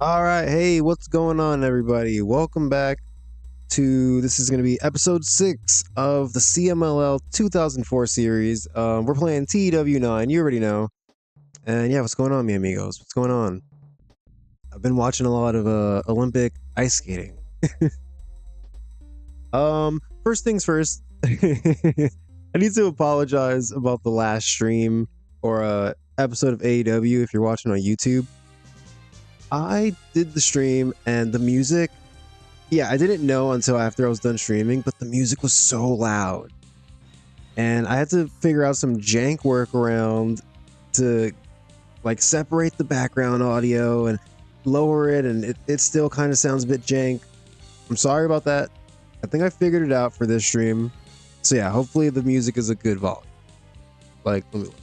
All right, hey, what's going on, everybody? Welcome back to this is going to be episode 6 of the CMLL 2004 series. We're playing TEW IX, you already know. And yeah, what's going on, mi amigos? What's going on? I've been watching a lot of Olympic ice skating. First things first, I need to apologize about the last stream or episode of AEW if you're watching on YouTube. I did the stream and the music, yeah, I didn't know until after I was done streaming, but the music was so loud. And I had to figure out some jank workaround to like separate the background audio and lower it, and it still kind of sounds a bit jank. I'm sorry about that. I think I figured it out for this stream. So yeah, hopefully the music is a good volume. Like, let me look.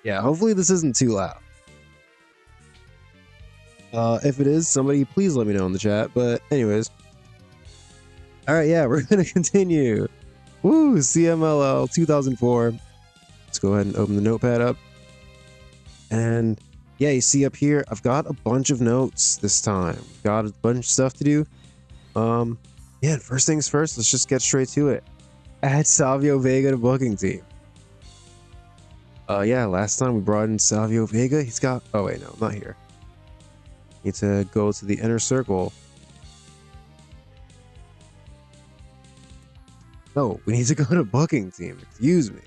Yeah, hopefully this isn't too loud. If it is, somebody please let me know in the chat. But anyways, all right, yeah, we're gonna continue. Woo, CMLL 2004. Let's go ahead and open the notepad up. And yeah, you see up here, I've got a bunch of notes this time. Got a bunch of stuff to do. Yeah, first things first, let's just get straight to it. Add Savio Vega to booking team. Yeah, last time we brought in Savio Vega. He's got, oh wait, no, not here. Need to go to the inner circle. No, we need to go to booking team. Excuse me.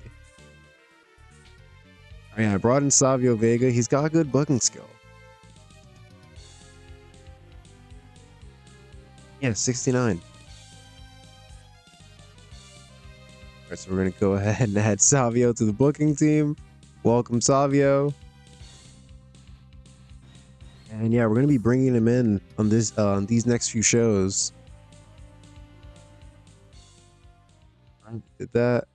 Oh, yeah, I brought in Savio Vega. He's got good booking skill. Yeah, 69. All right, so we're going to go ahead and add Savio to the booking team. Welcome, Savio. And yeah, we're going to be bringing him in on this these next few shows. I did that.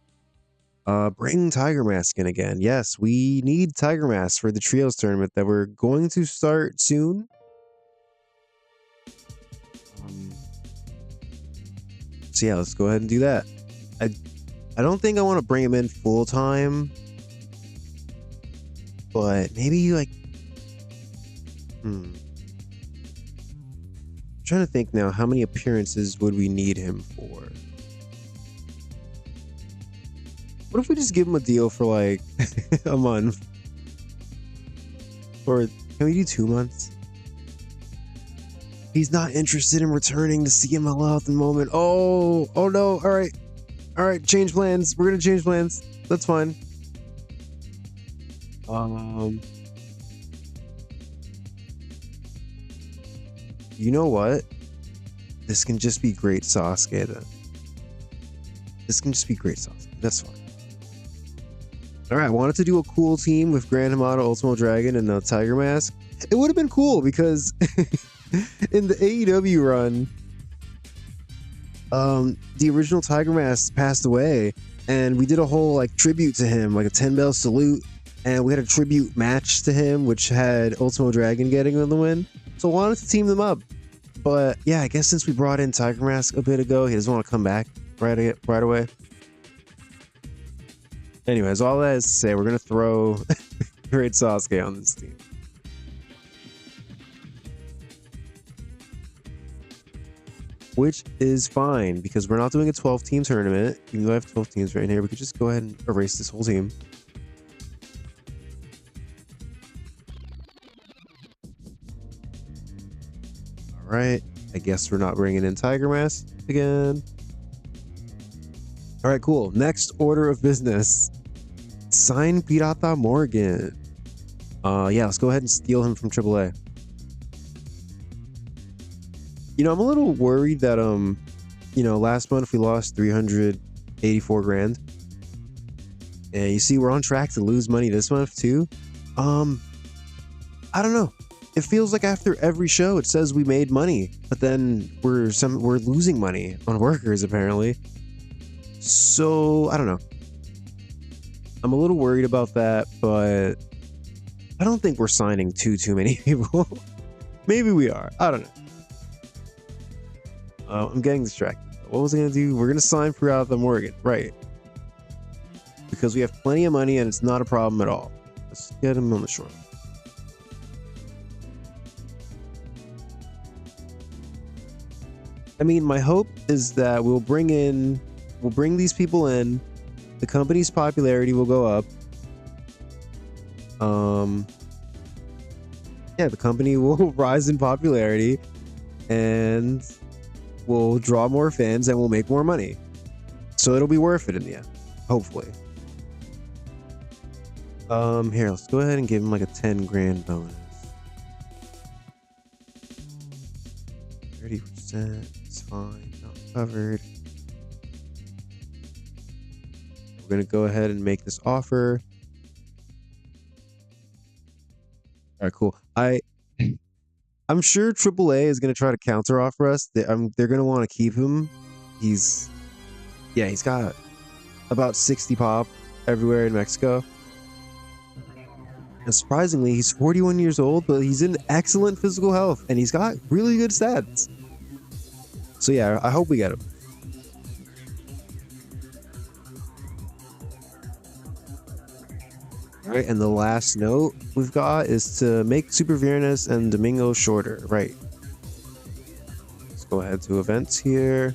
Bring Tiger Mask in again. Yes, we need Tiger Mask for the Trios tournament that we're going to start soon. So yeah, let's go ahead and do that. I don't think I want to bring him in full time, but maybe like, I'm trying to think now, how many appearances would we need him for? What if we just give him a deal for like a month? Or can we do 2 months? He's not interested in returning to CMLL at the moment. Oh no. All right, change plans. We're gonna change plans. That's fine. You know what? This can just be great Sasuke then. This can just be great Sasuke. That's fine. All right, I wanted to do a cool team with Grand Hamada, Ultimo Dragon, and Tiger Mask. It would have been cool because in the AEW run, the original Tiger Mask passed away, and we did a whole like tribute to him, like a 10-bell salute, and we had a tribute match to him, which had Ultimo Dragon getting the win. So I wanted to team them up, but yeah, I guess since we brought in Tiger Mask a bit ago, he doesn't want to come back right away. Anyways, all that is to say, we're gonna throw Great Sasuke on this team. Which is fine, because we're not doing a 12-team tournament. Even though I have 12 teams right here, we could just go ahead and erase this whole team. All right, I guess we're not bringing in Tiger Mask again. All right, cool. Next order of business. Sign Pirata Morgan. Yeah, let's go ahead and steal him from AAA. You know, I'm a little worried that, you know, last month we lost 384 grand. And you see, we're on track to lose money this month too. I don't know. It feels like after every show it says we made money, but then we're losing money on workers apparently. So I don't know. I'm a little worried about that, but I don't think we're signing too many people. Maybe we are. I don't know. I'm getting distracted. What was I gonna do? We're gonna sign Pirata Morgan, right? Because we have plenty of money and it's not a problem at all. Let's get him on the short. I mean, my hope is that we'll bring these people in. The company's popularity will go up. Yeah, the company will rise in popularity, and we'll draw more fans, and we'll make more money. So it'll be worth it in the end, hopefully. Here, let's go ahead and give him like a 10 grand bonus. 30%, it's fine, not covered. We're gonna go ahead and make this offer. All right, cool. I'm sure AAA is gonna try to counter offer us. They're gonna want to keep him. He's got about 60 pop everywhere in Mexico. And surprisingly, he's 41 years old, but he's in excellent physical health, and he's got really good stats. So yeah, I hope we get him. All right, and the last note we've got is to make Super Viernes and Domingo shorter. Right. Let's go ahead to events here.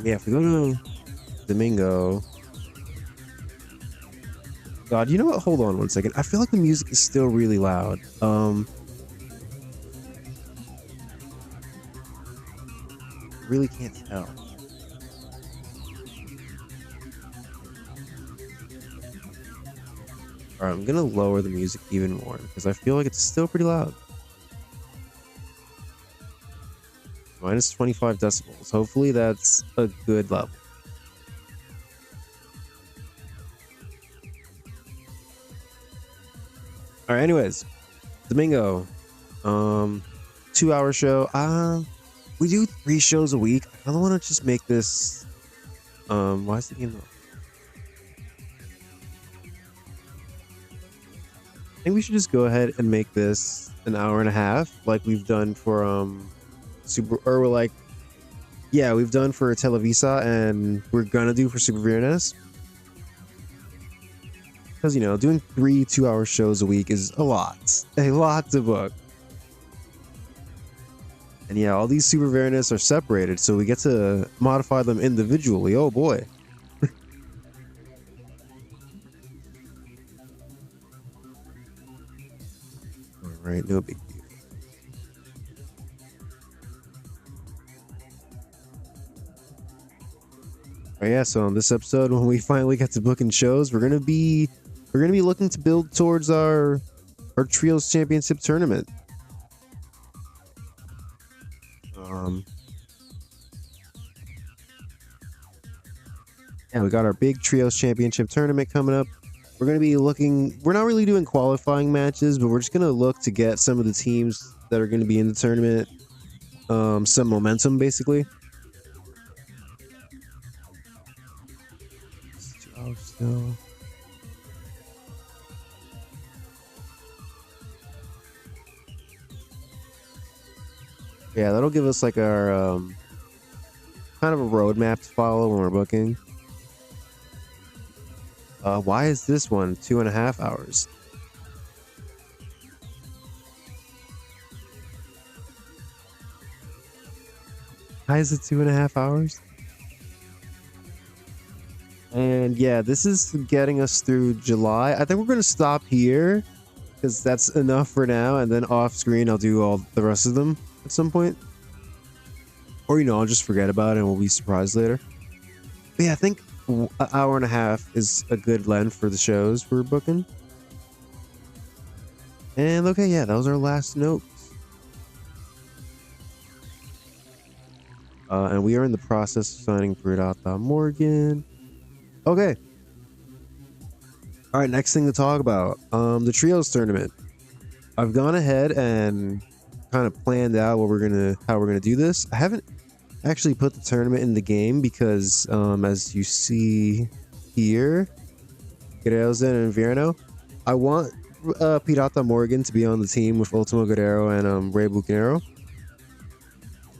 Yeah, if we go to Domingo. God, you know what? Hold on one second. I feel like the music is still really loud. Really can't tell. All right, I'm gonna lower the music even more because I feel like it's still pretty loud. Minus 25 decibels. Hopefully that's a good level. All right, anyways, Domingo, 2-hour show. We do 3 shows a week. I don't want to just make this. Why is the game not? I think we should just go ahead and make this an hour and a half, like we've done for we've done for Televisa, and we're gonna do for Super Viernes. Because, you know, doing 3 2-hour shows a week is a lot to book. And yeah, all these Super Viernes are separated, so we get to modify them individually. Oh boy. All right, no big deal. Oh yeah, so on this episode, when we finally get to booking shows, we're gonna be looking to build towards our Trios Championship tournament. Yeah, we got our big Trios Championship tournament coming up. We're gonna be looking. We're not really doing qualifying matches, but we're just gonna look to get some of the teams that are gonna be in the tournament some momentum, basically. It's 2 hours still. Yeah, that'll give us like our kind of a roadmap to follow when we're booking. Why is this one 2.5 hours? Why is it 2.5 hours? And yeah, this is getting us through July. I think we're gonna stop here because that's enough for now, and then off screen I'll do all the rest of them at some point. Or, you know, I'll just forget about it and we'll be surprised later. But yeah, I think an hour and a half is a good length for the shows we're booking. And okay, yeah, that was our last note. And we are in the process of signing Pirata Morgan. Okay. All right, next thing to talk about, the Trios tournament. I've gone ahead and kind of planned out how we're gonna do this. I haven't actually put the tournament in the game because, as you see here, Guerreros and Invierno, I want Pirata Morgan to be on the team with Ultimo Guerrero and Rey Bucanero.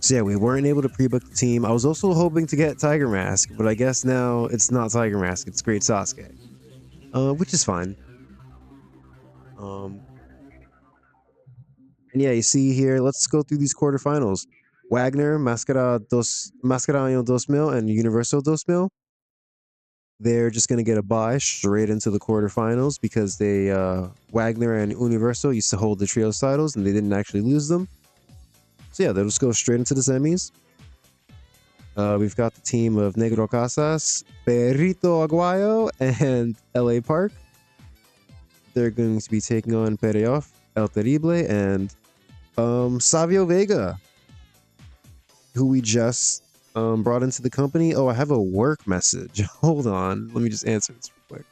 So yeah, we weren't able to pre-book the team. I was also hoping to get Tiger Mask, but I guess now it's not Tiger Mask, it's Great Sasuke, which is fine. And yeah, you see here, let's go through these quarterfinals. Wagner, Mascara Año 2000, and Universal 2000. They're just going to get a bye straight into the quarterfinals because they Wagner and Universal used to hold the trios titles and they didn't actually lose them. So yeah, they'll just go straight into the semis. We've got the team of Negro Casas, Perrito Aguayo, and LA Park. They're going to be taking on Pereoff, El Terrible, and Savio Vega, who we just brought into the company. Oh, I have a work message. Hold on. Let me just answer this real quick.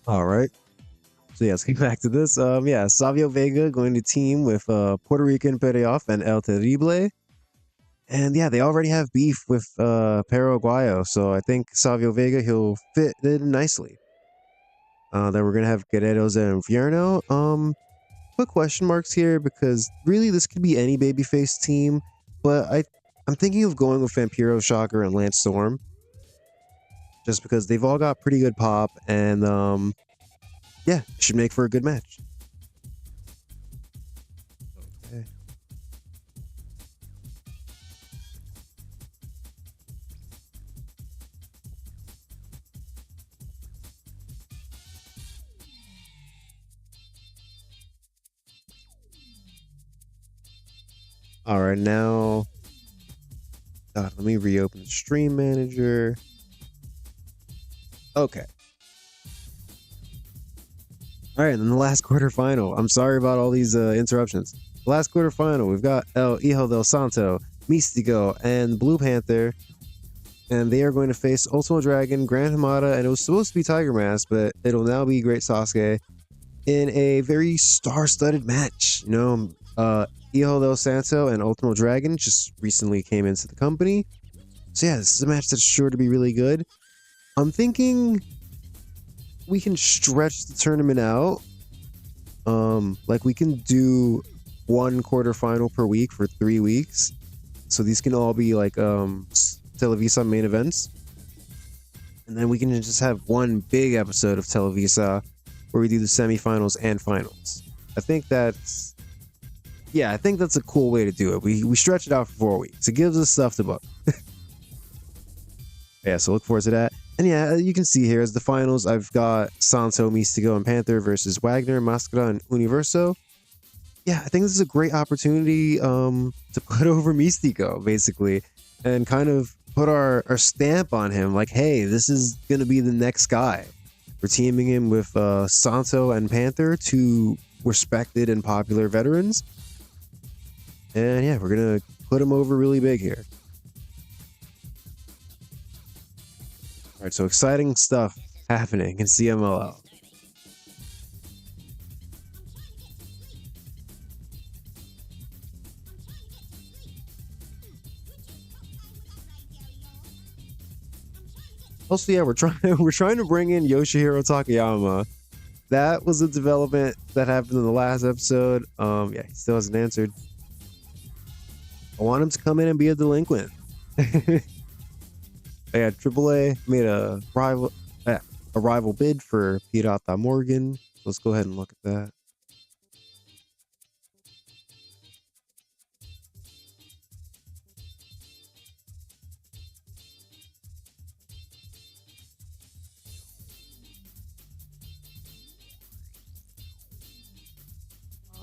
All right. So yeah, let's get back to this. Yeah, Savio Vega going to team with Puerto Rican Pereoff and El Terrible. And yeah, they already have beef with Paraguayo, so I think Savio Vega, he'll fit in nicely. Then we're gonna have Guerreros and Infierno. Put question marks here because really this could be any babyface team, but I'm thinking of going with Vampiro, Shocker, and Lance Storm, just because they've all got pretty good pop, and yeah, should make for a good match. Okay. All right, now let me reopen the stream manager. Okay. All right, and then the last quarterfinal. I'm sorry about all these interruptions. The last quarterfinal, we've got El Hijo del Santo, Místico, and Blue Panther. And they are going to face Ultimo Dragon, Grand Hamada, and it was supposed to be Tiger Mask, but it'll now be Great Sasuke in a very star-studded match. You know, Hijo del Santo and Ultimo Dragon just recently came into the company. So yeah, this is a match that's sure to be really good. I'm thinking we can stretch the tournament out. Like we can do one quarterfinal per week for 3 weeks. So these can all be like Televisa main events. And then we can just have one big episode of Televisa where we do the semifinals and finals. I think that's a cool way to do it. We stretch it out for 4 weeks. It gives us stuff to book. Yeah, so look forward to that. And yeah, you can see here as the finals, I've got Santo, Místico, and Panther versus Wagner, Mascara, and Universo. Yeah, I think this is a great opportunity to put over Místico, basically, and kind of put our stamp on him. Like, hey, this is going to be the next guy. We're teaming him with Santo and Panther, two respected and popular veterans. And yeah, we're going to put him over really big here. All right, so exciting stuff happening in CMLL. Also, yeah, we're trying to bring in Yoshihiro Takayama. That was a development that happened in the last episode. Yeah, he still hasn't answered. I want him to come in and be a delinquent. Yeah, AAA made a rival bid for Pirata Morgan. Let's go ahead and look at that.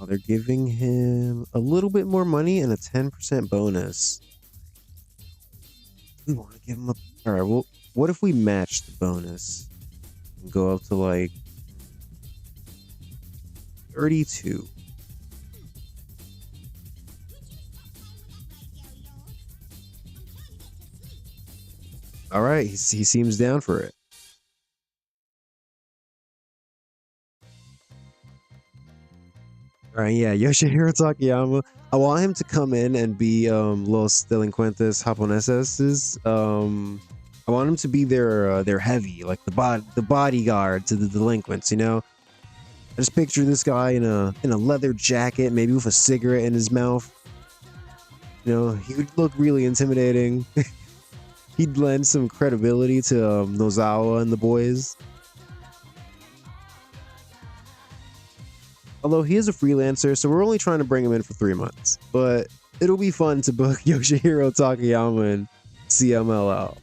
They're giving him a little bit more money and a 10% bonus. We want to give him a... All right, well, what if we match the bonus and go up to like 32? All right, he seems down for it. All right, yeah, Yoshihiro Takayama. I want him to come in and be Los Delincuentes Japoneses. I want him to be their heavy, like the bodyguard to the delinquents. You know, I just picture this guy in a leather jacket, maybe with a cigarette in his mouth. You know, he would look really intimidating. He'd lend some credibility to Nozawa and the boys. Although he is a freelancer, so we're only trying to bring him in for 3 months. But it'll be fun to book Yoshihiro Takayama in CMLL.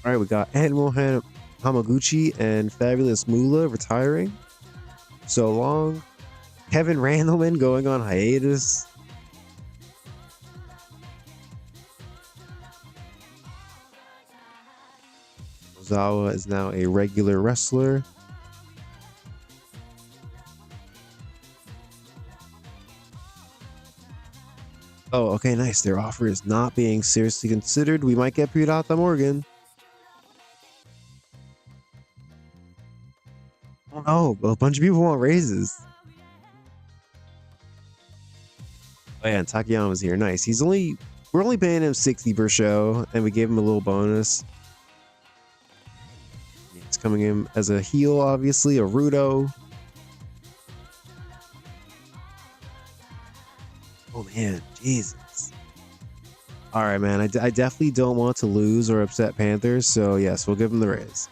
All right, we got Animal Hamaguchi and Fabulous Moolah retiring. So long. Kevin Randleman going on hiatus. Ozawa is now a regular wrestler. Oh, okay, nice. Their offer is not being seriously considered. We might get Pirata Morgan. Oh no, a bunch of people want raises. Oh yeah, and Takayama's here. Nice. We're only paying him 60 per show, and we gave him a little bonus. He's coming in as a heel, obviously, a Rudo. Oh man, Jesus. All right, man. I definitely don't want to lose or upset Panthers, so yes, we'll give him the raise.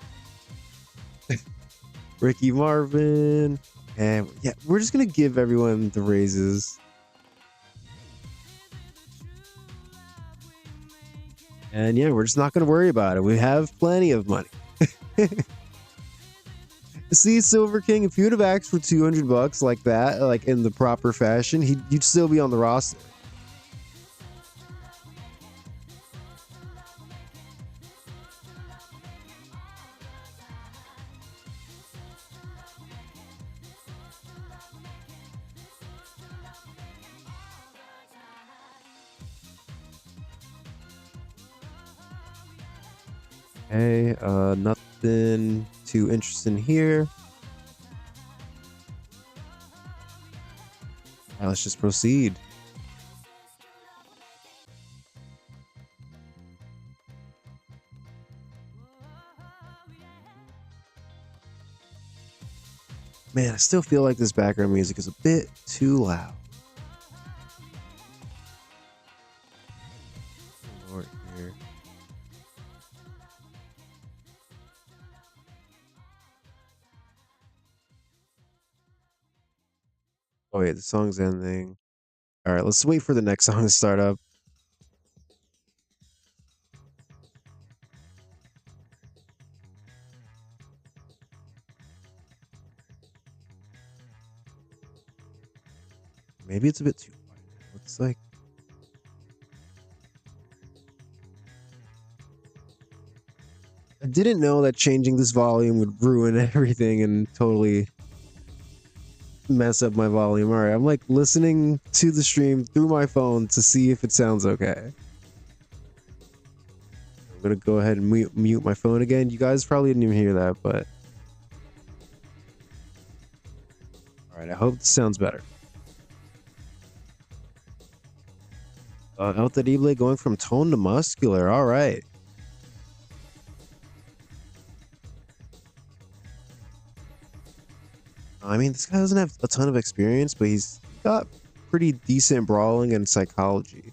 Ricky Marvin, and yeah, we're just gonna give everyone the raises. And yeah, we're just not gonna worry about it. We have plenty of money. See, Silver King, if you would have asked for 200 bucks like that, like in the proper fashion, you'd still be on the roster. Okay, nothing too interesting here. Now let's just proceed. Man, I still feel like this background music is a bit too loud. Lord, here. Oh wait, the song's ending. All right, let's wait for the next song to start up. Maybe it's a bit too quiet. Looks like. I didn't know that changing this volume would ruin everything and totally mess up my volume. All right, I'm like listening to the stream through my phone to see if it sounds okay. I'm gonna go ahead and mute my phone again. You guys probably didn't even hear that, but all right, I hope this sounds better. El Terrible going from tone to muscular. All right. I mean, this guy doesn't have a ton of experience, but he's got pretty decent brawling and psychology.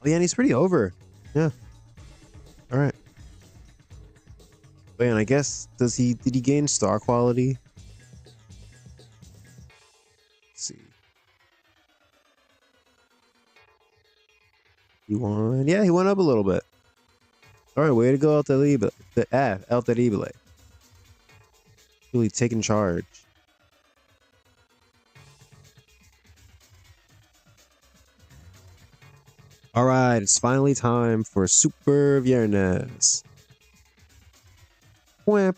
Oh yeah, and he's pretty over. Yeah. All right. Man, I guess did he gain star quality? Let's see. He won. Yeah, he went up a little bit. All right, way to go, El Terrible. El Terrible. Really taking charge. All right, it's finally time for Super Viernes. Point.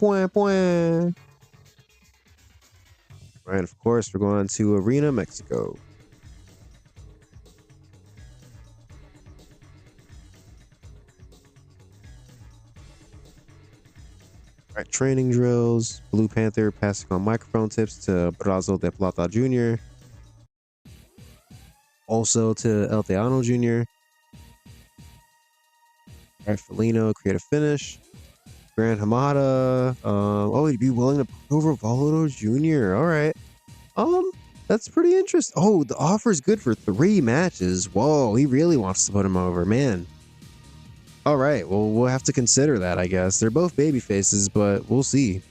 All right, of course, we're going to Arena, Mexico. All right, training drills. Blue Panther passing on microphone tips to Brazo de Plata Jr. Also to El Teano Jr. All right, Felino, create a finish. Grand Hamada. Oh, he'd be willing to put over Valdo Jr. All right. That's pretty interesting. Oh, the offer's good for 3 matches. Whoa, he really wants to put him over, man. All right, well, we'll have to consider that, I guess. They're both baby faces, but we'll see.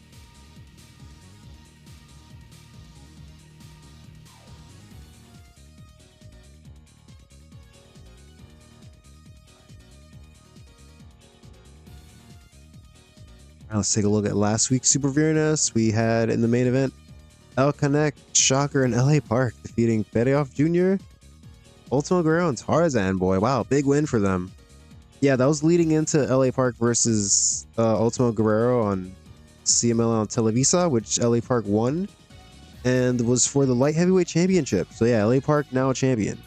Let's take a look at last week's Super Vireness. We had in the main event El Connect, Shocker, and LA Park defeating Pereoff Jr., Ultimo Guerrero, and Tarzan Boy. Wow, big win for them. Yeah, that was leading into LA Park versus Ultimo Guerrero on CMLL on Televisa, which LA Park won, and was for the light heavyweight championship. So yeah, LA Park now a champion.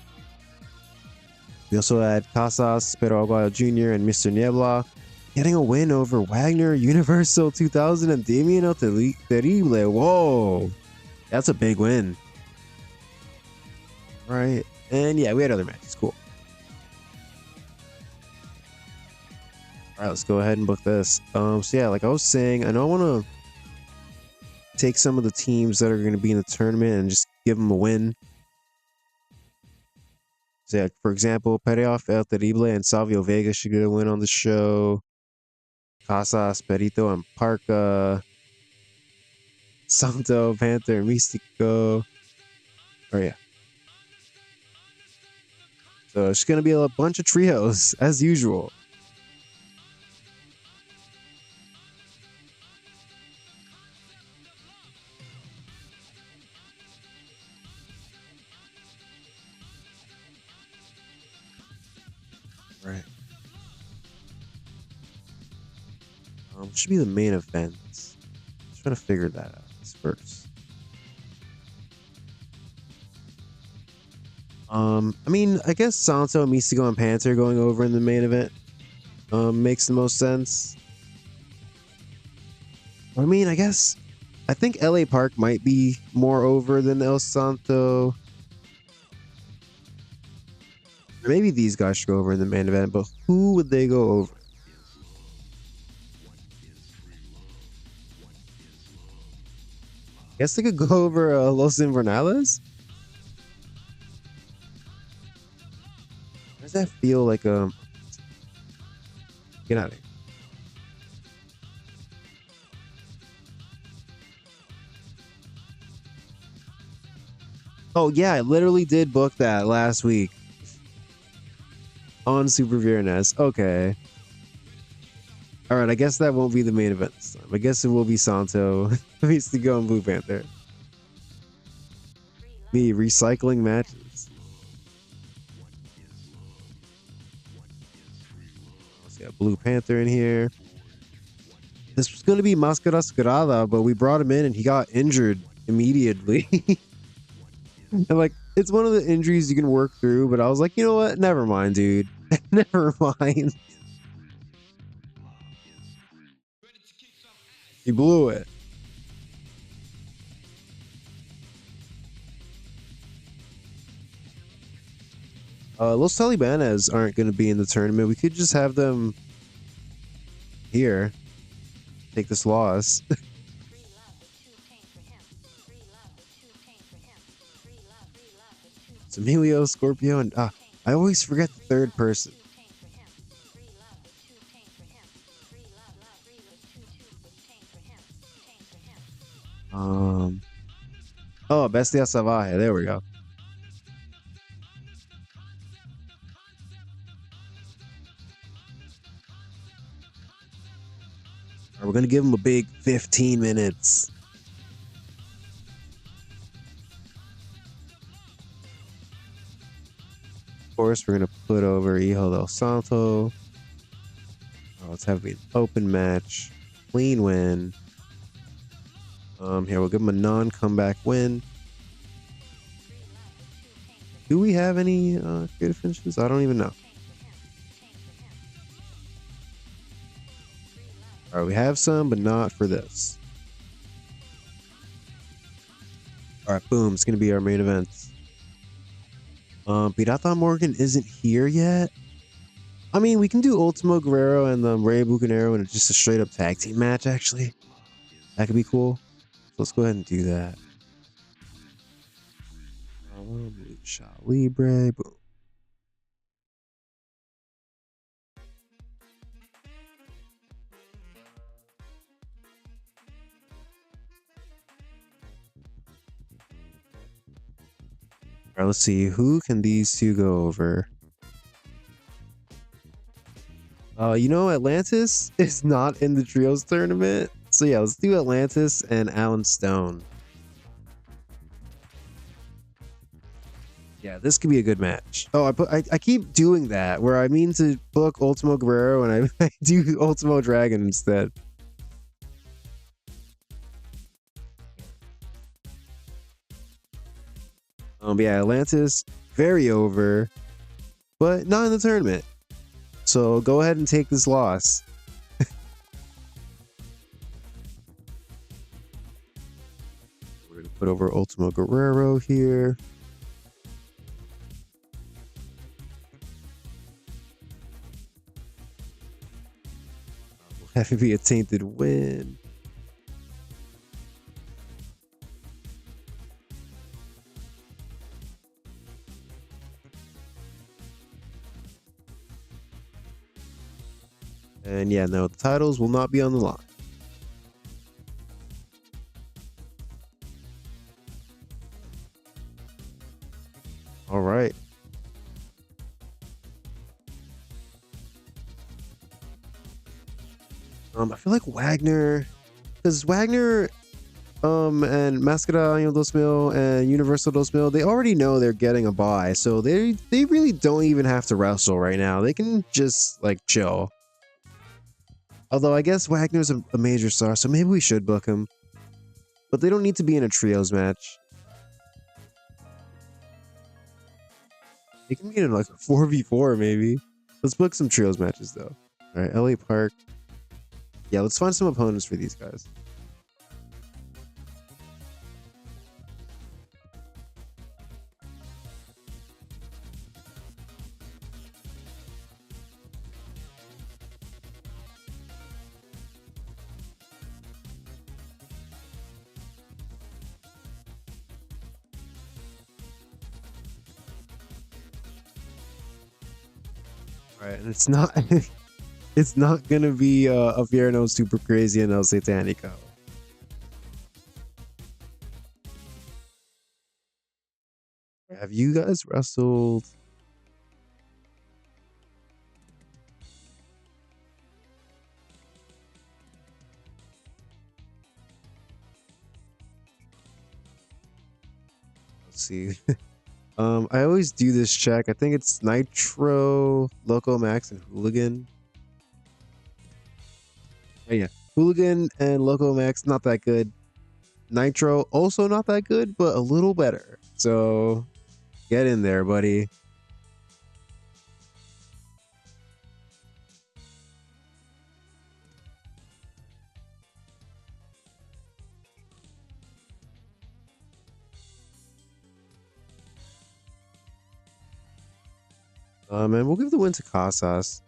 We also had Casas, Pedro Aguayo Jr., and Mr. Niebla getting a win over Wagner, Universal 2000, and Damien El Terrible. Whoa, that's a big win. Right, and yeah, we had other matches. Cool. All right, let's go ahead and book this. So yeah, like I was saying, I know I want to take some of the teams that are going to be in the tournament and just give them a win. So yeah, for example, Pereoff, El Terrible, and Savio Vega should get a win on the show. Casas, Perito, and Parca. Santo, Panther, Mystico. Oh yeah. So it's going to be a bunch of trios, as usual. Right. Should be the main event. Let's try to figure that out first. I mean, I guess Santo, Mystico, and Panther going over in the main event makes the most sense. I mean, I think LA Park might be more over than El Santo. Or maybe these guys should go over in the main event, but who would they go over? Guess they could go over Los Invernales. Does that feel like get out of here? Oh yeah, I literally did book that last week on Super Vireness. Okay. All right, I guess that won't be the main event this time. I guess it will be Santo, Mystico, and Blue Panther. Me recycling matches. Let's get Blue Panther in here. This was going to be Mascara Scarada, but we brought him in and he got injured immediately. And like, it's one of the injuries you can work through, but I was like, you know what? Never mind, dude. Never mind. He blew it. Los Talibanes aren't going to be in the tournament. We could just have them here. Take this loss. It's Emilio, Scorpio, and I always forget the third person. Oh, Bestia Salvaje. There we go. Right, we're gonna give him a big 15 minutes. Of course, we're gonna put over Hijo del Santo. Oh, let's have an open match, clean win. Here, we'll give him a non-comeback win. Do we have any creative finishes? I don't even know. All right, we have some, but not for this. All right, boom. It's going to be our main event. Pirata Morgan isn't here yet. I mean, we can do Ultimo Guerrero and Rey Bucanero in just a straight up tag team match, actually. That could be cool. So let's go ahead and do that. Lucha Libre. Boom. All right, let's see. Who can these two go over? You know, Atlantis is not in the Trios tournament. So yeah, let's do Atlantis and Alan Stone. Yeah, this could be a good match. Oh, I keep doing that where I mean to book Ultimo Guerrero and I do Ultimo Dragon instead. Yeah, Atlantis very over, but not in the tournament. So go ahead and take this loss. We're gonna put over Ultimo Guerrero here. We'll have it be a tainted win. And yeah, no, the titles will not be on the line. All right. I feel like Wagner, because Wagner, and Mascara Año 2000 and Universal 2000, they already know they're getting a bye, so they really don't even have to wrestle right now. They can just like chill. Although I guess Wagner's a major star, so maybe we should book him. But they don't need to be in a trios match. They can be in like a 4v4 maybe. Let's book some trios matches though. All right, LA Park. Yeah, let's find some opponents for these guys. All right, and it's not it's not gonna be a Vierno Super Crazy and El Satanico. Have you guys wrestled? Let's see. I always do this check. I think it's Nitro, Loco Max, and Hooligan. Oh yeah, Hooligan and Loco Max not that good. Nitro also not that good, but a little better. So get in there, buddy. And we'll give the win to Casas.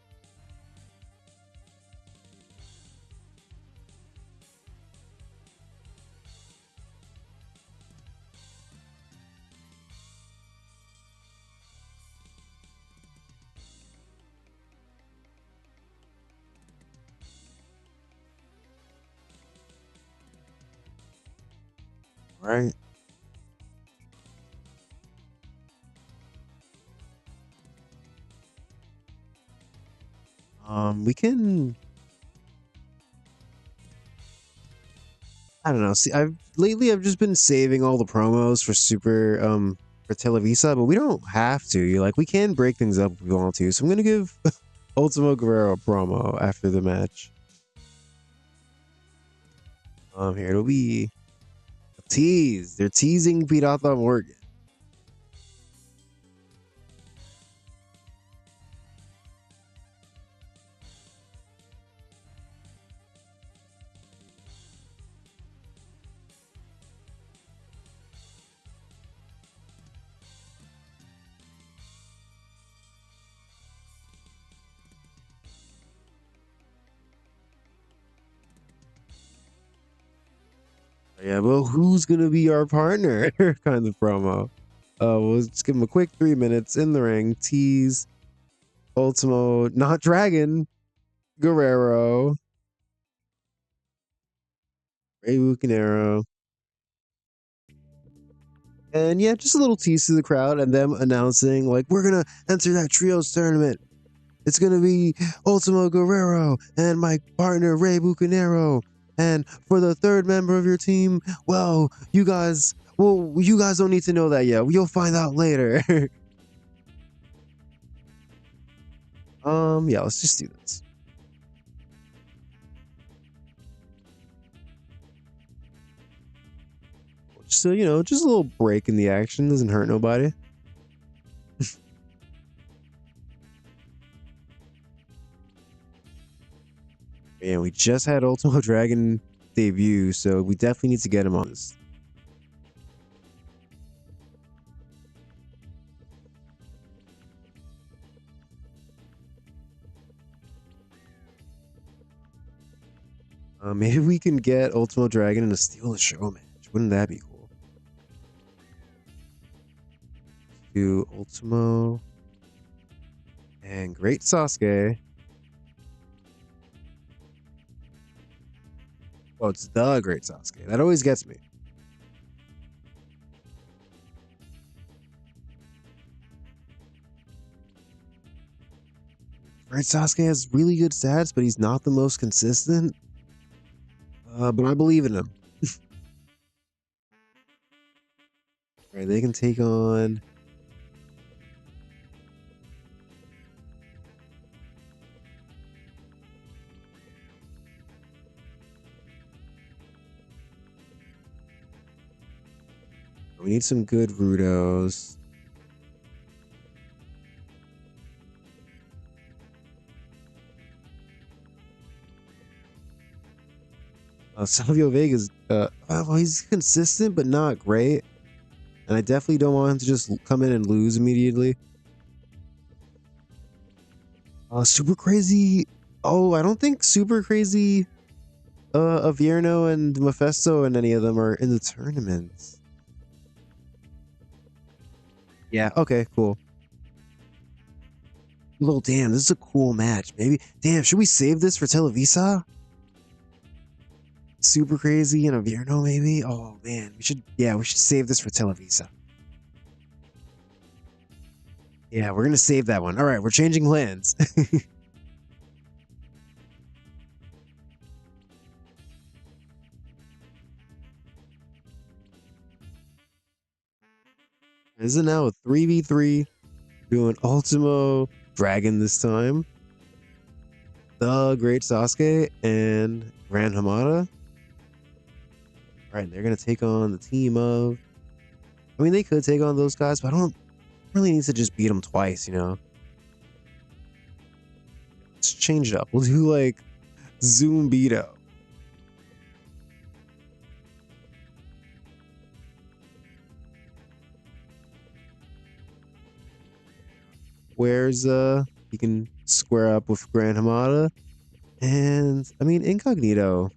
All right. We can. I don't know. See, I've just been saving all the promos for for Televisa, but we don't have to. Like, we can break things up if we want to. So I'm gonna give Ultimo Guerrero a promo after the match. Here it'll be tease. They're teasing Pirata Morgan. Yeah, well, who's gonna be our partner? Kind of promo. We'll just give him a quick 3 minutes in the ring. Tease Ultimo, not Dragon, Guerrero, Rey Bucanero. And yeah, just a little tease to the crowd and them announcing, like, we're gonna enter that trios tournament. It's gonna be Ultimo Guerrero and my partner Rey Bucanero. And for the third member of your team, well, you guys don't need to know that yet. You'll find out later. Yeah, let's just do this. So, you know, just a little break in the action doesn't hurt nobody. And we just had Ultimo Dragon debut, so we definitely need to get him on this. Maybe we can get Ultimo Dragon in a Steal the Show match. Wouldn't that be cool? Do Ultimo and Great Sasuke. Oh, it's the Great Sasuke. That always gets me. Great Sasuke has really good stats, but he's not the most consistent. But I believe in him. Right, they can take on. We need some good Rudos. Savio Vega's, well, he's consistent, but not great. And I definitely don't want him to just come in and lose immediately. Super Crazy. Oh, I don't think Super Crazy, Avierno and Mephisto and any of them are in the tournaments. Yeah, okay, cool. Well, damn, this is a cool match. Maybe, damn, should we save this for Televisa? Super Crazy and Avierno, maybe? Oh, man, we should save this for Televisa. Yeah, we're gonna save that one. All right, we're changing plans. This is now a 3v3, doing Ultimo Dragon this time. The Great Sasuke and Grand Hamada. All right, they're gonna take on the team of. I mean, they could take on those guys, but I don't really need to just beat them twice, you know. Let's change it up. We'll do like Zumbito. Where's he can square up with Grand Hamada. And I mean, Incognito,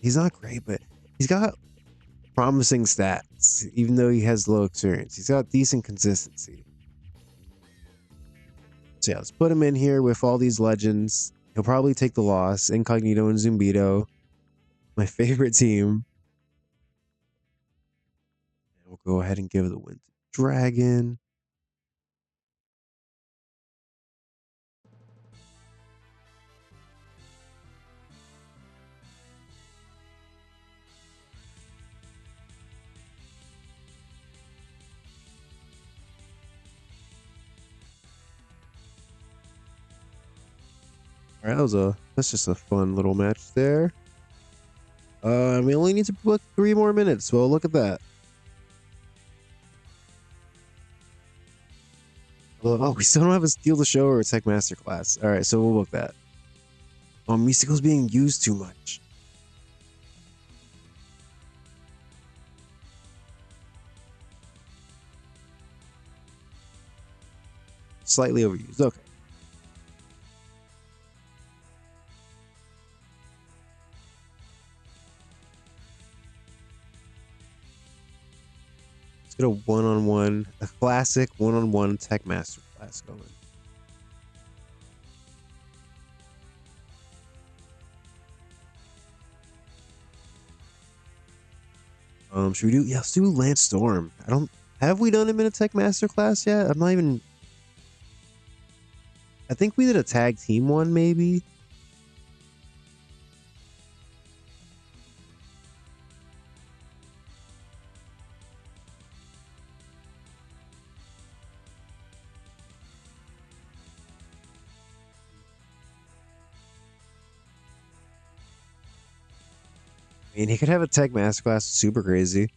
he's not great, but he's got promising stats, even though he has low experience. He's got decent consistency. So yeah, let's put him in here with all these legends. He'll probably take the loss. Incognito and Zumbito, my favorite team. We'll go ahead and give the win to Dragon. All right, that's just a fun little match there. We only need to book 3 more minutes. Well, look at that. Oh, we still don't have a Steal the Show or a Tech Masterclass. All right, so we'll book that. Oh, Mystico's being used too much. Slightly overused. Okay. Let's get a one-on-one, a classic one-on-one Tech Masterclass going. Should we do? Yeah, let's do Lance Storm. I don't. Have we done him in a Tech Masterclass yet? I'm not even. I think we did a tag team one, maybe. I mean, he could have a Tech Masterclass. Super crazy.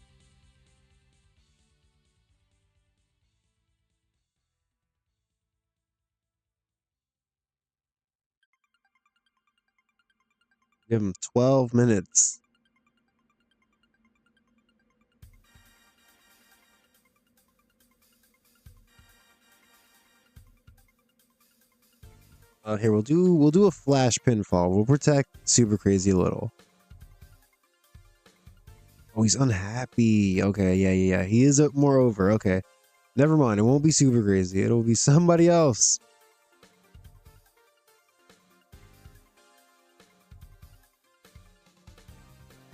Give him 12 minutes. Here we'll do a flash pinfall. We'll protect Super Crazy a little. Oh, he's unhappy. Okay, yeah. He is more over. Okay, never mind. It won't be Super Crazy. It'll be somebody else.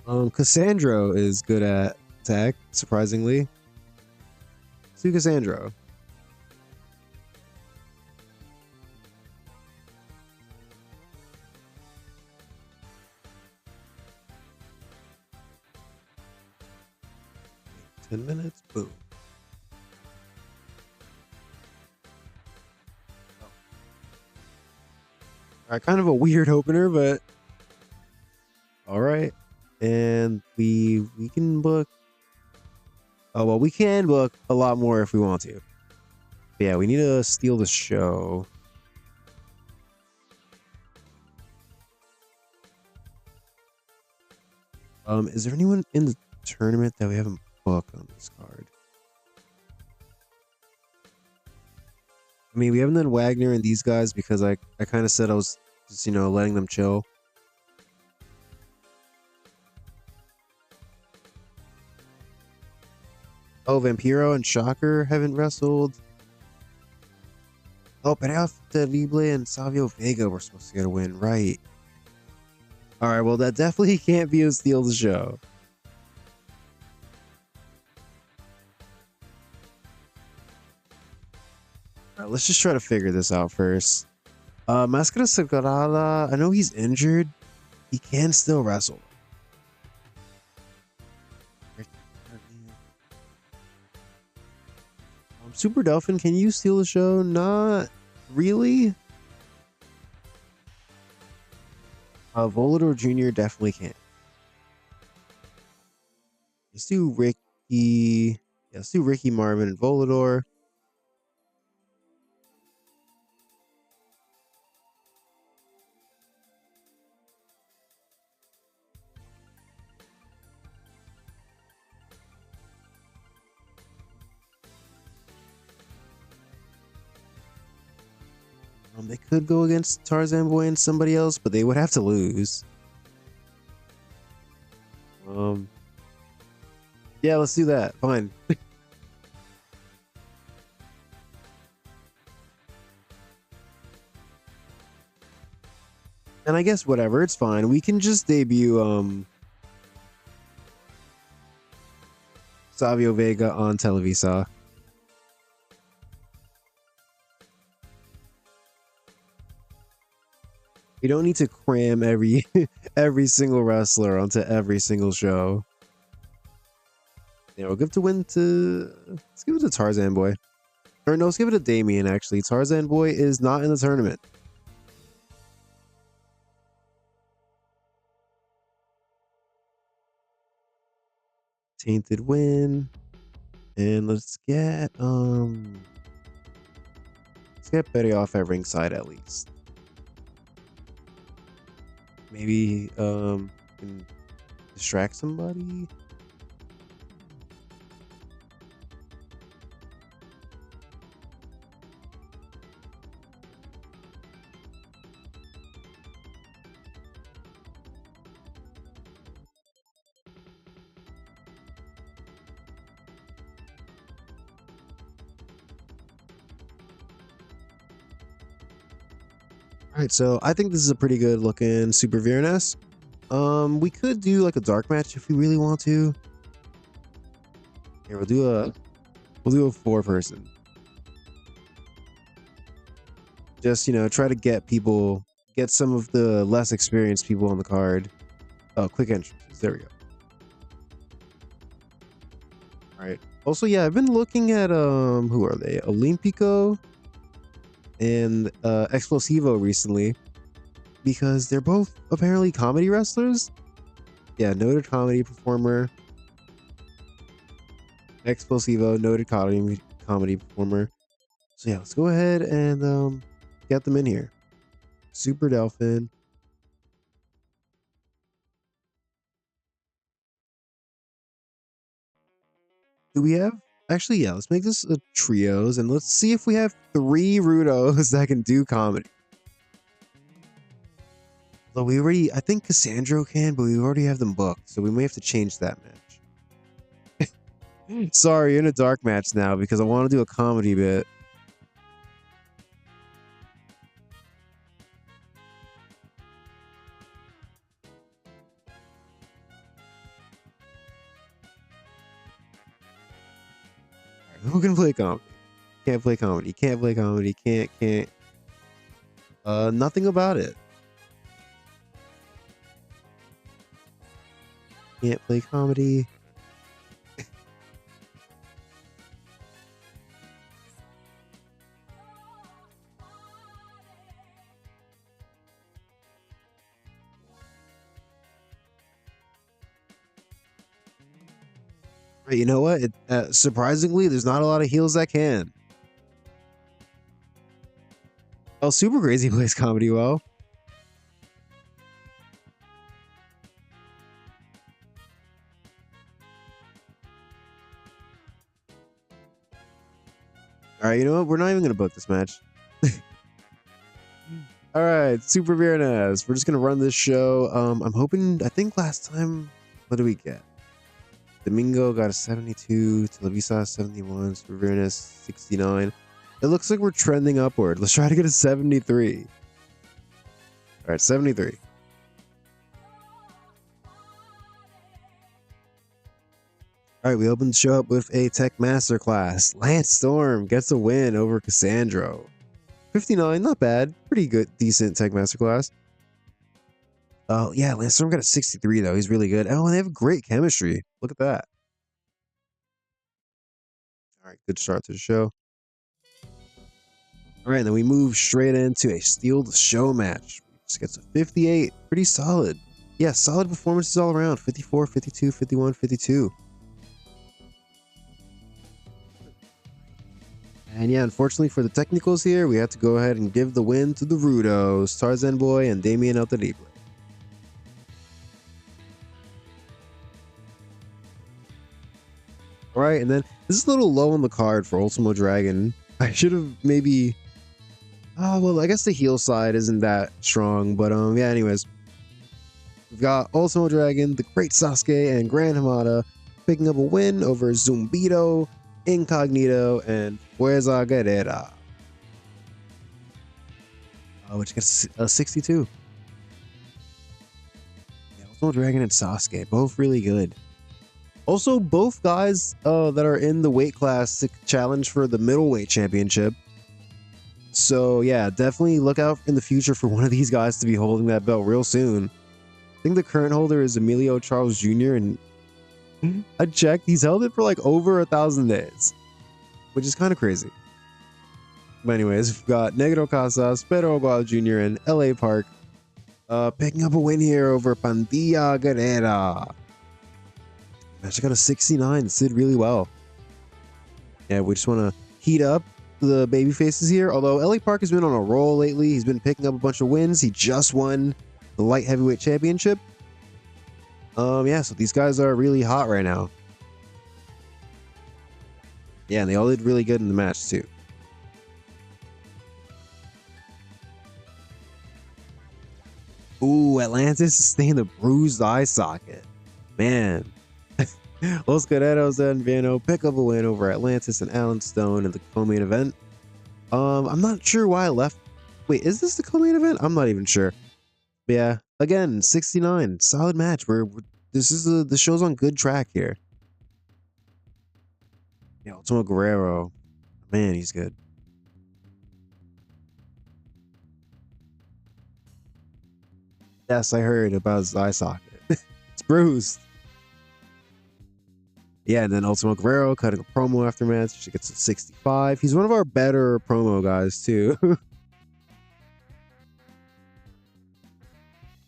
Cassandro is good at tech, surprisingly. Let's do Cassandro. Ten minutes. Boom. All right, kind of a weird opener, but all right. And we can book. Oh well, we can book a lot more if we want to. But yeah, we need to steal the show. Is there anyone in the tournament that we haven't booked on this card? I mean, we haven't done Wagner and these guys because I kind of said I was just, letting them chill. Oh, Vampiro and Shocker haven't wrestled. Oh, Pereira Terrible and Savio Vega were supposed to get a win, right? All right, well, that definitely can't be a steal the show. All right, let's just try to figure this out first. Mascara Sagrada, I know he's injured. He can still wrestle. Super Dolphin, can you steal the show? Not really. Volador Jr. definitely can. Let's do Ricky. Yeah, let's do Ricky, Marvin, and Volador. They could go against Tarzan Boy and somebody else, but they would have to lose. Yeah, let's do that. Fine. And I guess whatever, it's fine. We can just debut Savio Vega on Televisa. We don't need to cram every single wrestler onto every single show. Yeah, we'll give the win to... Let's give it to Tarzan Boy. Or no, let's give it to Damien, actually. Tarzan Boy is not in the tournament. Tainted win. And let's get Betty off at ringside at least. Maybe can distract somebody. All right, so I think this is a pretty good looking Super Vireness. We could do like a dark match if we really want to. Here, we'll do a 4-person. Just, you know, try to get some of the less experienced people on the card. Oh, quick entrances. There we go. All right. Also, yeah, I've been looking at who are they? Olympico and Explosivo recently, because they're both apparently comedy wrestlers. Yeah, noted comedy performer. Explosivo, noted comedy performer. So yeah, let's go ahead and get them in here. Super Delphin. Do we have? Actually, yeah, let's make this a trios and let's see if we have 3 Rudos that can do comedy. Well, I think Cassandro can, but we already have them booked, so we may have to change that match. Sorry, you're in a dark match now because I want to do a comedy bit. Who can play comedy? Can't play comedy. Can't play comedy. Can't. Nothing about it. Can't play comedy. Right, you know what? Surprisingly, there's not a lot of heels that can. Oh, Super Crazy plays comedy well. All right, you know what? We're not even gonna book this match. All right, Super Virenez. We're just gonna run this show. I'm hoping. I think last time, what did we get? Domingo got a 72, Televisa 71, Super Virenez 69. It looks like we're trending upward. Let's try to get a 73. All right, 73. All right, we opened the show up with a tech masterclass. Lance Storm gets a win over Cassandro. 59, not bad. Pretty good, decent tech masterclass. Oh, yeah, Lance Storm got a 63, though. He's really good. Oh, and they have great chemistry. Look at that. All right, good start to the show. All right, then we move straight into a Steal the Show match. Just gets a 58. Pretty solid. Yeah, solid performances all around. 54, 52, 51, 52. And yeah, unfortunately for the technicals here, we had to go ahead and give the win to the Rudos, Tarzan Boy and Damien El Terrible. All right, and then this is a little low on the card for Ultimo Dragon. I should have maybe... Oh, well, I guess the heel side isn't that strong, but yeah, anyways. We've got Ultimo Dragon, the Great Sasuke, and Gran Hamada picking up a win over Zumbito, Incognito, and Fuerza Guerrera. Which gets a 62. Yeah, Ultimo Dragon and Sasuke, both really good. Also, both guys that are in the weight class to challenge for the middleweight championship. So yeah, definitely look out in the future for one of these guys to be holding that belt real soon. I think the current holder is Emilio Charles Jr. and I checked, he's held it for like over 1,000 days, which is kind of crazy. But anyways, we've got Negro Casas, Pedro Agual Jr. and LA Park picking up a win here over Pandilla Guerrera. match. I got a 69. This did really well. Yeah, we just want to heat up the baby faces here. Although LA Park has been on a roll lately. He's been picking up a bunch of wins. He just won the light heavyweight championship. Yeah, so these guys are really hot right now. Yeah, and they all did really good in the match too. Ooh, Atlantis is staying the bruised eye socket. Man. Los Guerreros and Vano pick up a win over Atlantis and Alan Stone in the co-main event. I'm not sure why I left. Wait, is this the co-main event? I'm not even sure. But yeah, again, 69. Solid match. This is the show's on good track here. Yeah, Ultimo Guerrero. Man, he's good. Yes, I heard about his eye socket. It's bruised. Yeah, and then Ultimo Guerrero cutting a promo after match. She gets a 65. He's one of our better promo guys, too.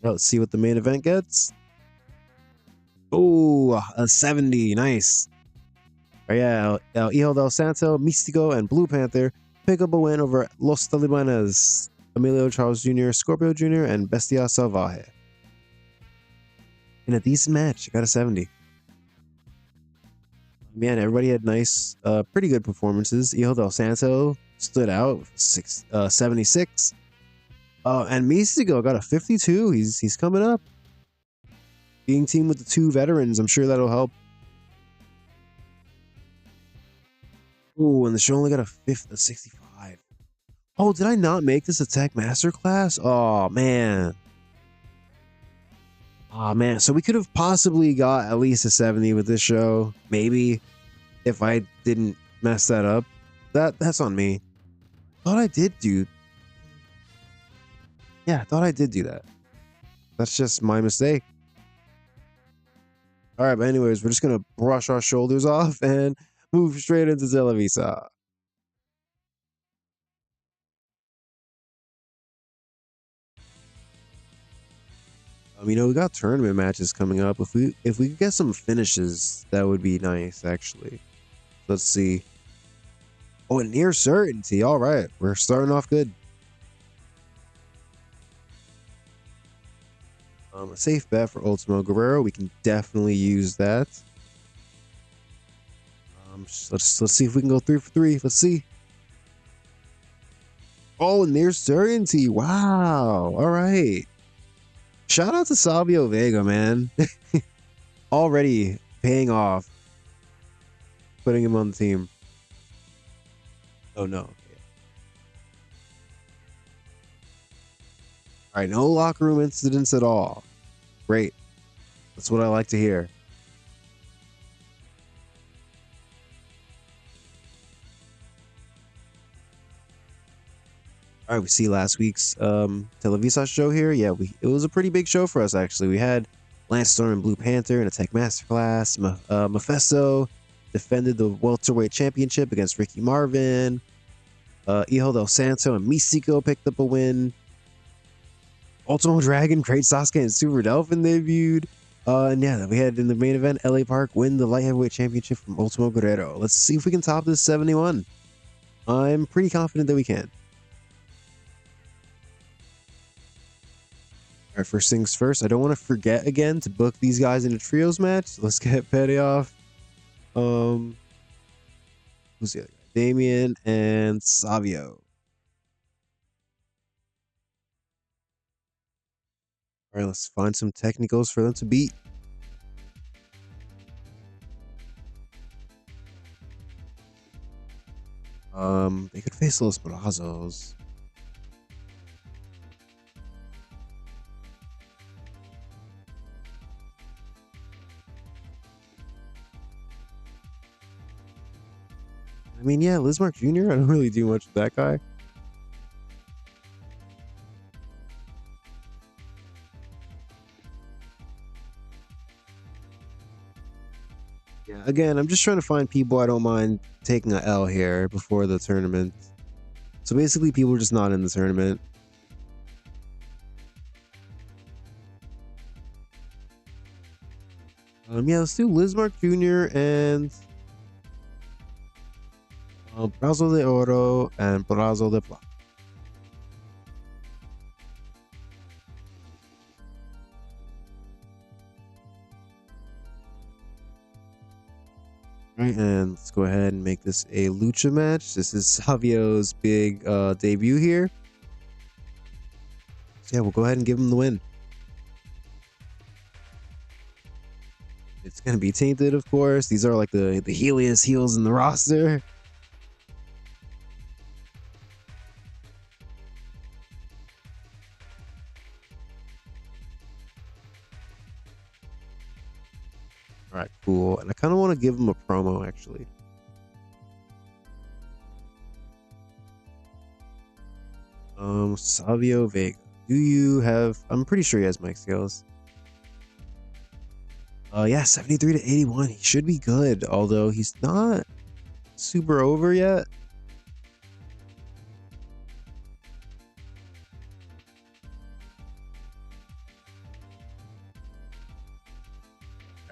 Let's see what the main event gets. Oh, a 70. Nice. Oh, yeah, Hijo del Santo, Místico, and Blue Panther pick up a win over Los Talibanes, Emilio Charles Jr., Scorpio Jr., and Bestia Salvaje. In a decent match, I got a 70. Man, everybody had nice, pretty good performances. Hijo del Santo stood out, 76. And Místico got a 52. He's coming up. Being teamed with the two veterans, I'm sure that'll help. Ooh, and the show only got a 65. Oh, did I not make this a tech masterclass? Oh, man. Oh, man. So we could have possibly got at least a 70 with this show. Maybe. If I didn't mess that up. That's on me. Thought I did do. Yeah, I thought I did do that. That's just my mistake. All right, but anyways, we're just going to brush our shoulders off and move straight into Televisa. You know, we got tournament matches coming up. If we could get some finishes, that would be nice, actually. Let's see. Oh, a near certainty. All right, we're starting off good. A safe bet for Ultimo Guerrero. We can definitely use that. Let's see if we can go 3 for 3. Let's see. Oh, near certainty. Wow. All right. Shout out to Savio Vega, man. Already paying off. Putting him on the team. Oh, no. All right, no locker room incidents at all. Great. That's what I like to hear. All right, we see last week's Televisa show here. Yeah, it was a pretty big show for us, actually. We had Lance Storm and Blue Panther in a Tech Masterclass. Mephisto defended the welterweight championship against Ricky Marvin. Hijo del Santo and Místico picked up a win. Ultimo Dragon, Great Sasuke, and Super Delphin debuted. And yeah, we had in the main event, LA Park win the light heavyweight championship from Ultimo Guerrero. Let's see if we can top this 71. I'm pretty confident that we can. All right, first things first, I don't want to forget again to book these guys in a trios match. So let's get Petty off. Who's the other guy? Damien and Savio. All right, let's find some technicals for them to beat. They could face Los Brazos. I mean, yeah, Lismark Jr. I don't really do much with that guy. Yeah, again, I'm just trying to find people I don't mind taking a L here before the tournament. So basically, people are just not in the tournament. Yeah, let's do Lismark Jr. and Brazo de Oro and Brazo de Plata. All right, and let's go ahead and make this a lucha match. This is Savio's big debut here. So yeah, we'll go ahead and give him the win. It's gonna be tainted, of course. These are like the Helios heels in the roster. All right, cool. And I kind of want to give him a promo, actually. Savio Vega. Do you have? I'm pretty sure he has mic skills. Yeah, 73 to 81. He should be good, although he's not super over yet.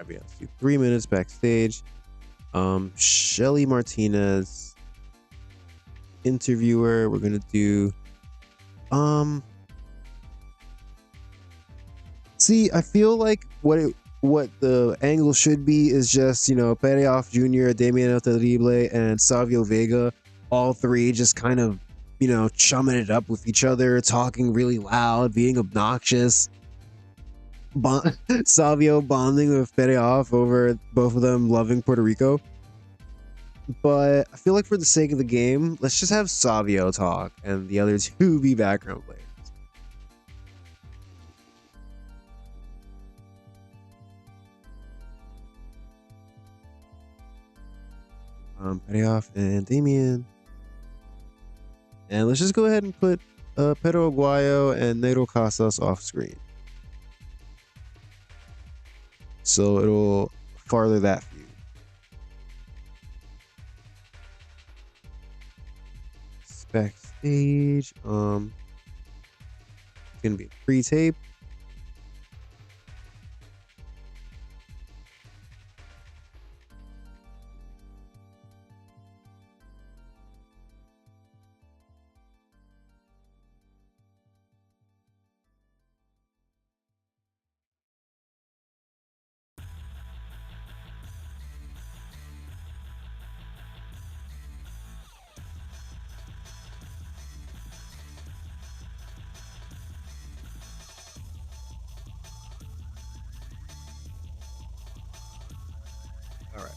Let's do 3 minutes backstage. Shelly Martinez, interviewer. We're gonna do. See, I feel like what the angle should be is just, you know, Pereoff Jr., Damian El Terrible, and Savio Vega, all three just kind of, you know, chumming it up with each other, talking really loud, being obnoxious. Savio bonding with Pereoff over both of them loving Puerto Rico. But I feel like for the sake of the game, let's just have Savio talk and the other two be background players. Pereoff and Damian. And let's just go ahead and put Pedro Aguayo and Negro Casas off screen. So it'll farther that feud. Backstage. It's gonna be a pre-tape. All right.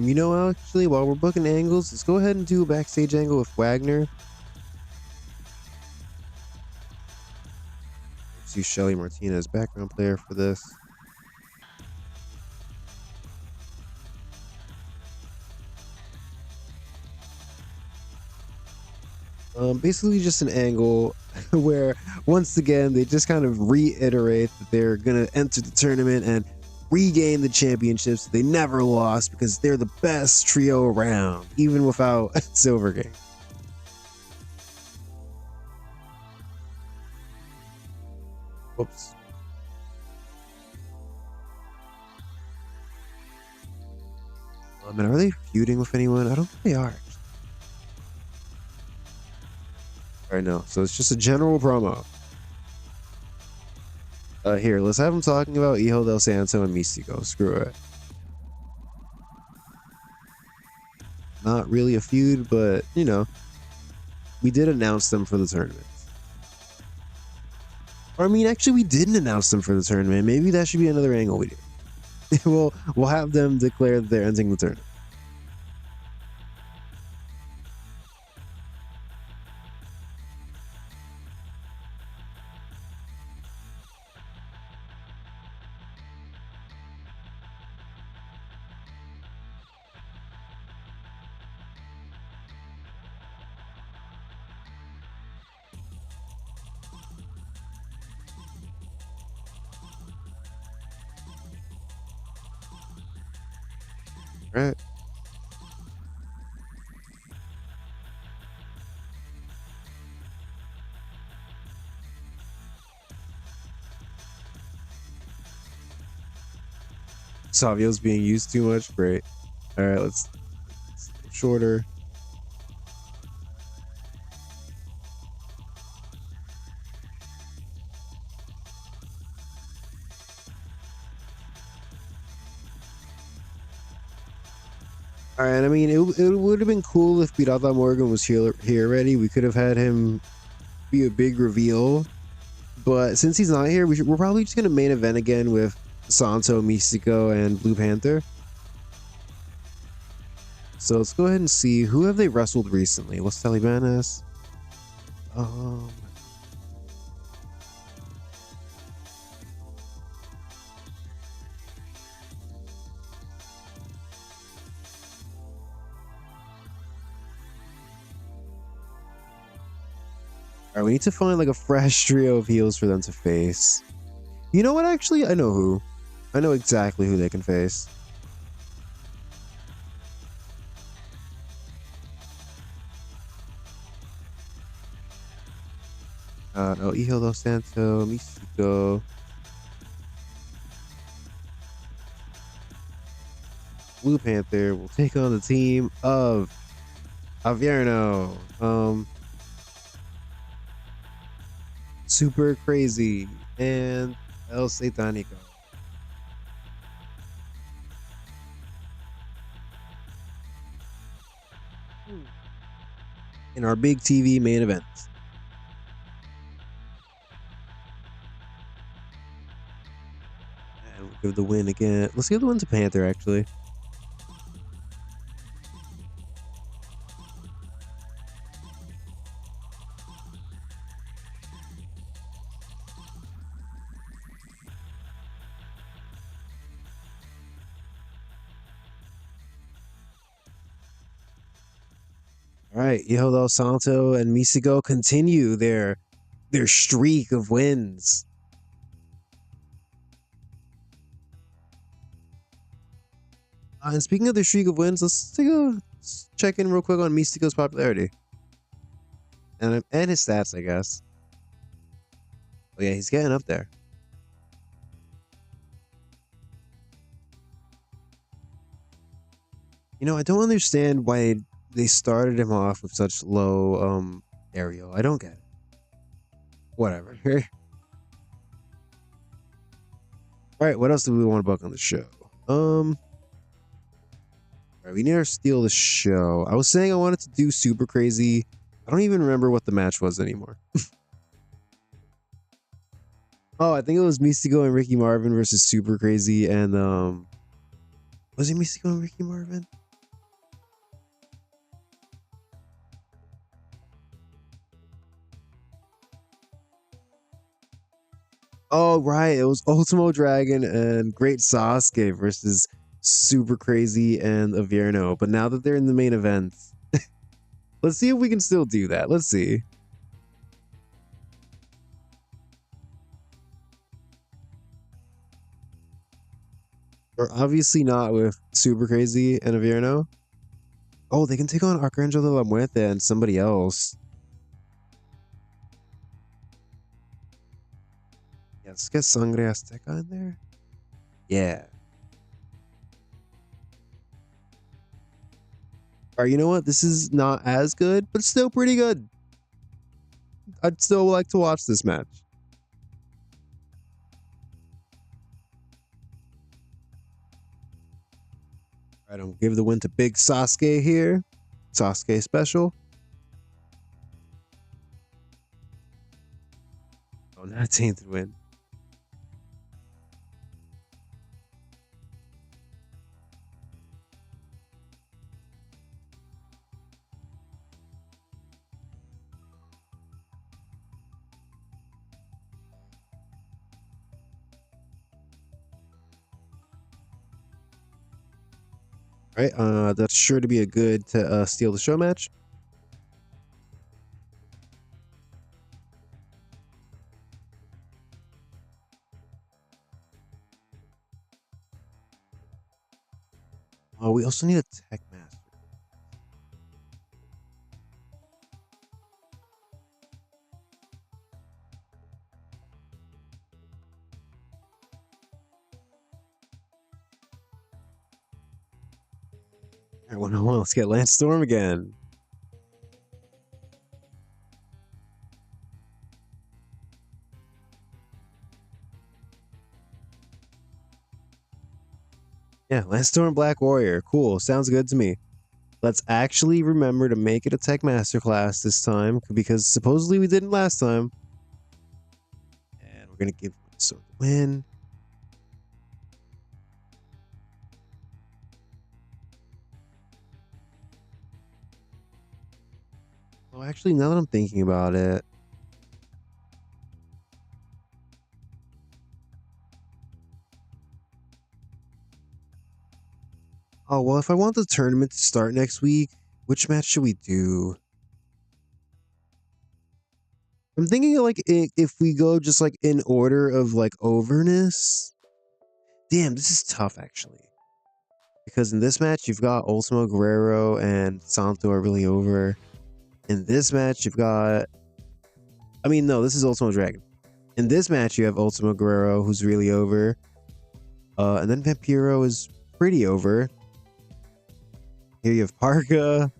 You know, actually, while we're booking angles, let's go ahead and do a backstage angle with Wagner. Let's use Shelly Martinez, background player, for this. Basically just an angle where once again they just kind of reiterate that they're gonna enter the tournament and regain the championships they never lost because they're the best trio around, even without Silver King. Whoops. And are they feuding with anyone? I don't think they are. All right, no. So it's just a general promo. Here, let's have them talking about Hijo del Santo and Místico. Screw it. Not really a feud, but, you know, we did announce them for the tournament. Or, I mean, actually, we didn't announce them for the tournament. Maybe that should be another angle we do. We'll have them declare that they're ending the tournament. Right. Savio's being used too much. Great. All right, let's shorter. All right, I mean, it would have been cool if Pirata Morgan was here already. We could have had him be a big reveal, but since he's not here, we're probably just gonna main event again with Santo, Místico, and Blue Panther. So let's go ahead and see who have they wrestled recently. Los Talibanes. All right, we need to find like a fresh trio of heels for them to face. You know what? Actually, I know who. I know exactly who they can face. No, Hijo dos Santo, Místico, Blue Panther will take on the team of Avierno. Super Crazy and El Satánico. In our big TV main event. And we'll give the win again. Let's give the win to Panther, actually. All right, Hijo del Santo and Místico continue their streak of wins. And speaking of the streak of wins, let's check in real quick on Místico's popularity and his stats, I guess. Oh yeah, he's getting up there. You know, I don't understand why they started him off with such low aerial. I don't get it. Whatever. All right, what else do we want to book on the show? All right, we need to steal the show. I was saying I wanted to do Super Crazy. I don't even remember what the match was anymore. Oh, I think it was Místico and Ricky Marvin versus Super Crazy and was it Místico and Ricky Marvin? Oh, right. It was Ultimo Dragon and Great Sasuke versus Super Crazy and Avierno. But now that they're in the main event, let's see if we can still do that. Let's see. Or obviously not with Super Crazy and Avierno. Oh, they can take on Arcangel de la Muerte and somebody else. Yeah, let's get Sangre Azteca in there. Yeah. All right, you know what? This is not as good, but still pretty good. I'd still like to watch this match. All right, I'm gonna give the win to Big Sasuke here. Sasuke special. Oh, 19th win. All right, that's sure to be a good to steal the show match. Oh, we also need a tech master. All right, 1-1. Let's get Lance Storm again. Yeah, Lance Storm Black Warrior. Cool. Sounds good to me. Let's actually remember to make it a Tech Masterclass this time, because supposedly we didn't last time. And we're going to give Storm the win. Oh, actually, now that I'm thinking about it, oh, well, if I want the tournament to start next week, which match should we do? I'm thinking of like if we go just like in order of like overness. Damn, this is tough actually. Because in this match, you've got Ultimo Guerrero and Santo are really over. In this match, you've got... I mean, no, this is Ultimo Dragon. In this match, you have Ultimo Guerrero, who's really over. And then Vampiro is pretty over. Here you have Parka.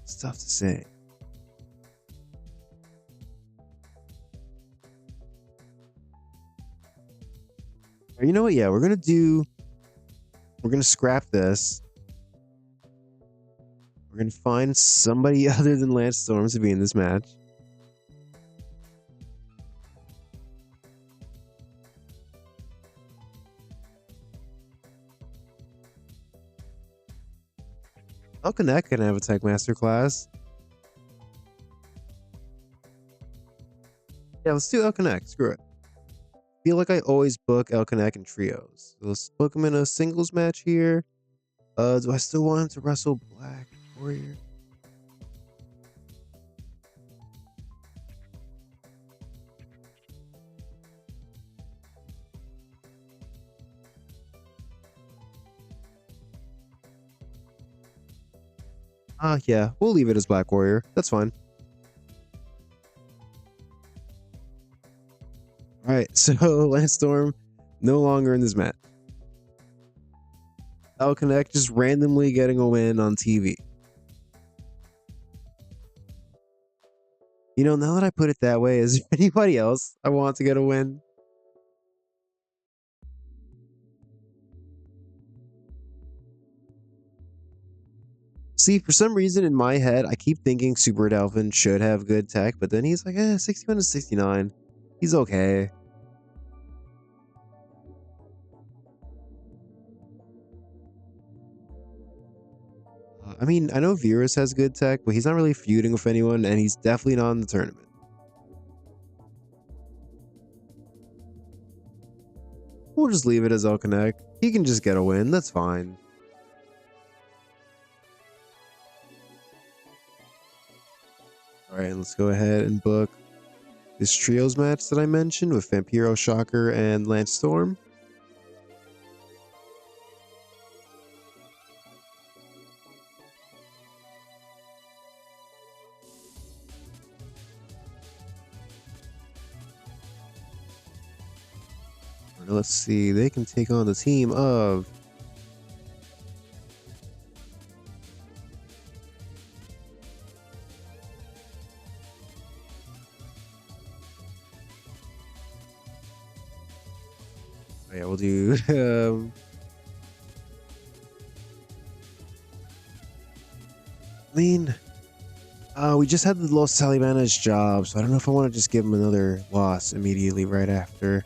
It's tough to say. You know what? Yeah, we're gonna scrap this. We're gonna find somebody other than Lance Storm to be in this match. Connect can have a Tech Masterclass. Yeah, let's do Connect. Screw it. I feel like I always book Connect in trios. So let's book him in a singles match here. Do I still want him to wrestle Black Warrior? Yeah, we'll leave it as Black Warrior. That's fine. Alright, so Lance Storm no longer in this match. Connect just randomly getting a win on TV. You know, now that I put it that way, is there anybody else I want to get a win? See, for some reason in my head, I keep thinking Super Delphin should have good tech, but then he's like, 61 to 69. He's okay. I mean, I know Virus has good tech, but he's not really feuding with anyone, and he's definitely not in the tournament. We'll just leave it as Connect. He can just get a win. That's fine. Alright, let's go ahead and book this trios match that I mentioned with Vampiro, Shocker, and Lance Storm. Let's see, they can take on the team of yeah, we'll do I mean, we just had the Los Talibanas job, so I don't know if I want to just give him another loss immediately right after.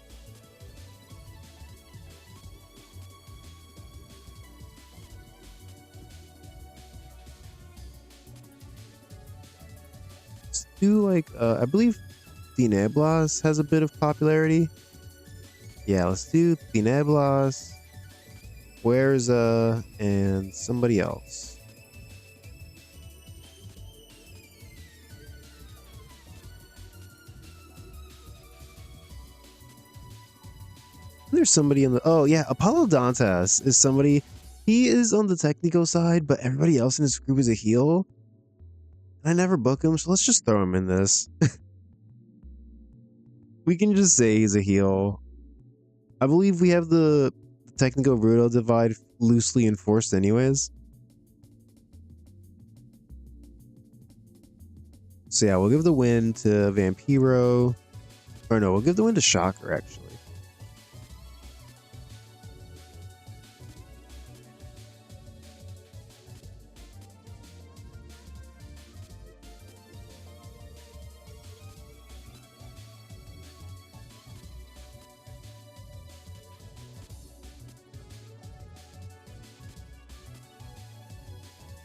Let's do like, I believe Tineblas has a bit of popularity. Yeah, let's do Tineblas, Fuerza, and somebody else. There's somebody in the... Oh, yeah. Apollo Dantas is somebody... He is on the technical side, but everybody else in his group is a heel. I never book him, so let's just throw him in this. We can just say he's a heel. I believe we have the technical Rudo divide loosely enforced anyways. So yeah, we'll give the win to Vampiro. Or no, we'll give the win to Shocker, actually.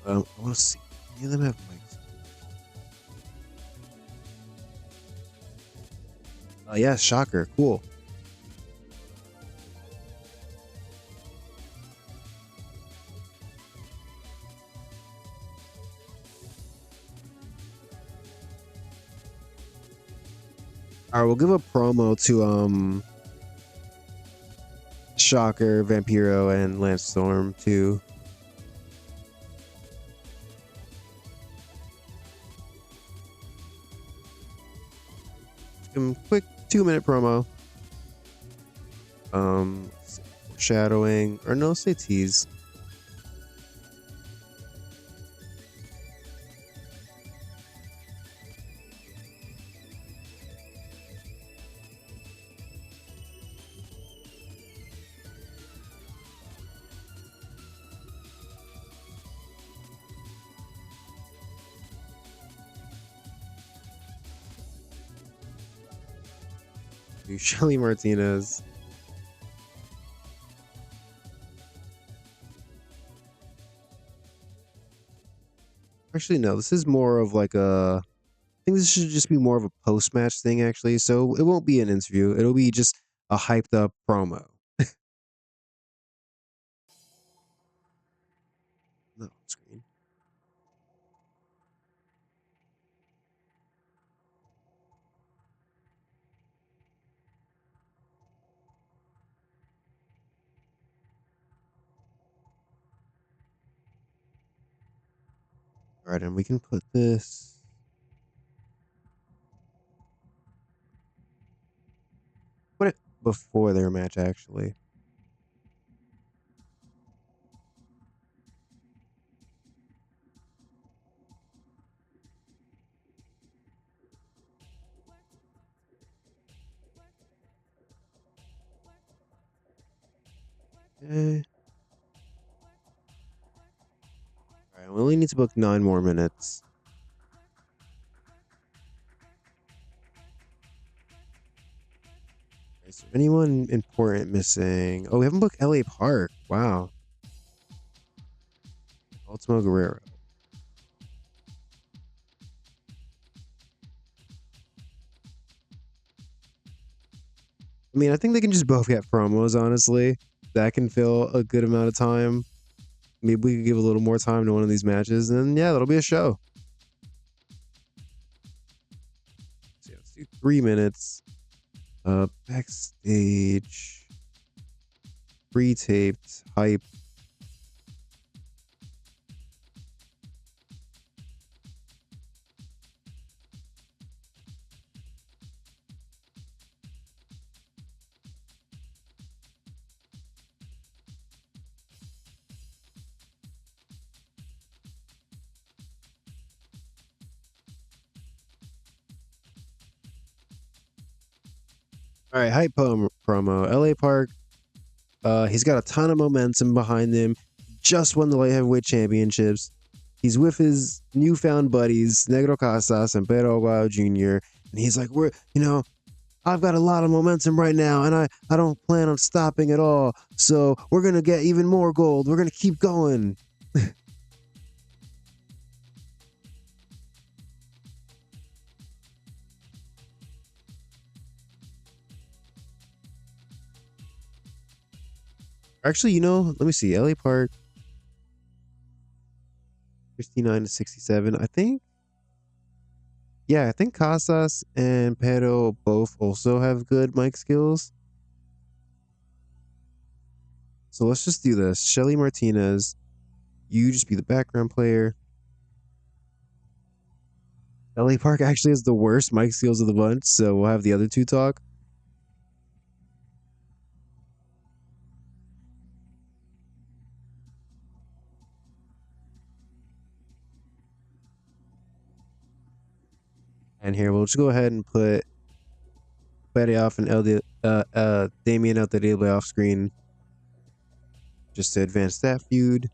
I want to see. Any of them have mics? Yeah, Shocker. Cool. All right, we'll give a promo to Shocker, Vampiro, and Lance Storm too. Give him a quick 2-minute promo. Foreshadowing, or no, say tease. Do Shelly Martinez. Actually, no, this is more of like a. I think this should just be more of a post-match thing, actually. So it won't be an interview. It'll be just a hyped up promo. No screen. All right, and we can put this. Put it before their match, actually. Okay. All right, we only need to book 9 more minutes. Is there anyone important missing? Oh, we haven't booked LA Park. Wow. Ultimo Guerrero. I mean, I think they can just both get promos, honestly. That can fill a good amount of time. Maybe we could give a little more time to one of these matches, and yeah, that'll be a show. So yeah, let's do 3 minutes. Backstage. Pre-taped. Hype. All right, hype promo. LA Park. He's got a ton of momentum behind him. Just won the light heavyweight championships. He's with his newfound buddies, Negro Casas and Pedro Aguayo Jr. And he's like, I've got a lot of momentum right now, and I don't plan on stopping at all. So we're gonna get even more gold. We're gonna keep going. Actually, let me see. LA Park, 59 to 67. I think. Yeah, I think Casas and Pedro both also have good mic skills. So let's just do this. Shelly Martinez, you just be the background player. LA Park actually has the worst mic skills of the bunch, so we'll have the other two talk. And here we'll just go ahead and put Betty off and Damien out the Elbe off screen just to advance that feud.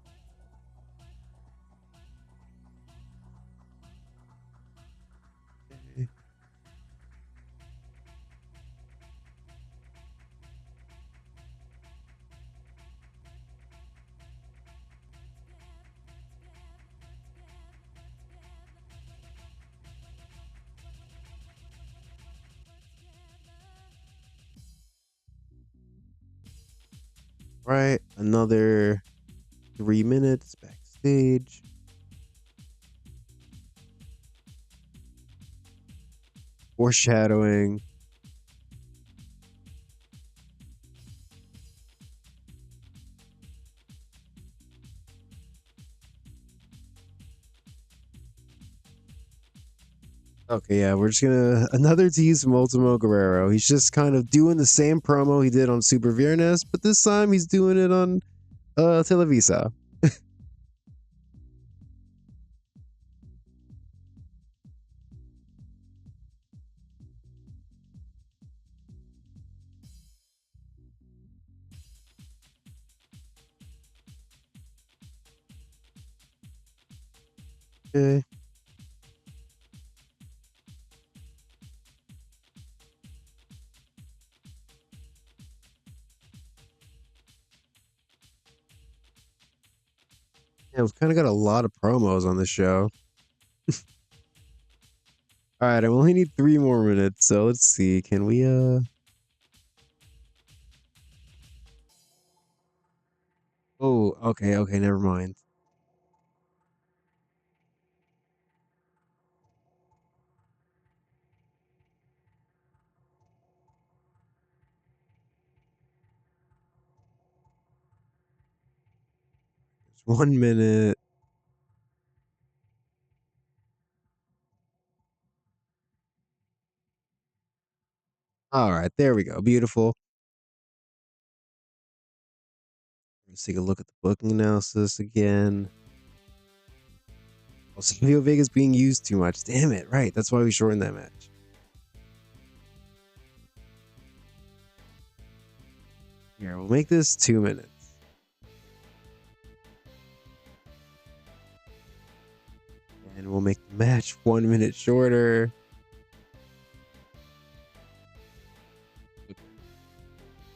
Right, another 3 minutes backstage. Foreshadowing. Okay, yeah, we're just gonna another tease from Ultimo Guerrero. He's just kind of doing the same promo he did on Super Viernes, but this time he's doing it on Televisa. Okay. Yeah, we've kind of got a lot of promos on this show. All right, I only need 3 more minutes, so let's see. Can we Oh, okay, never mind. It's 1 minute. All right, there we go. Beautiful. Let's take a look at the booking analysis again. Oh, Savio Vega's being used too much. Damn it, right. That's why we shortened that match. Here, we'll make this 2 minutes. And we'll make the match 1 minute shorter.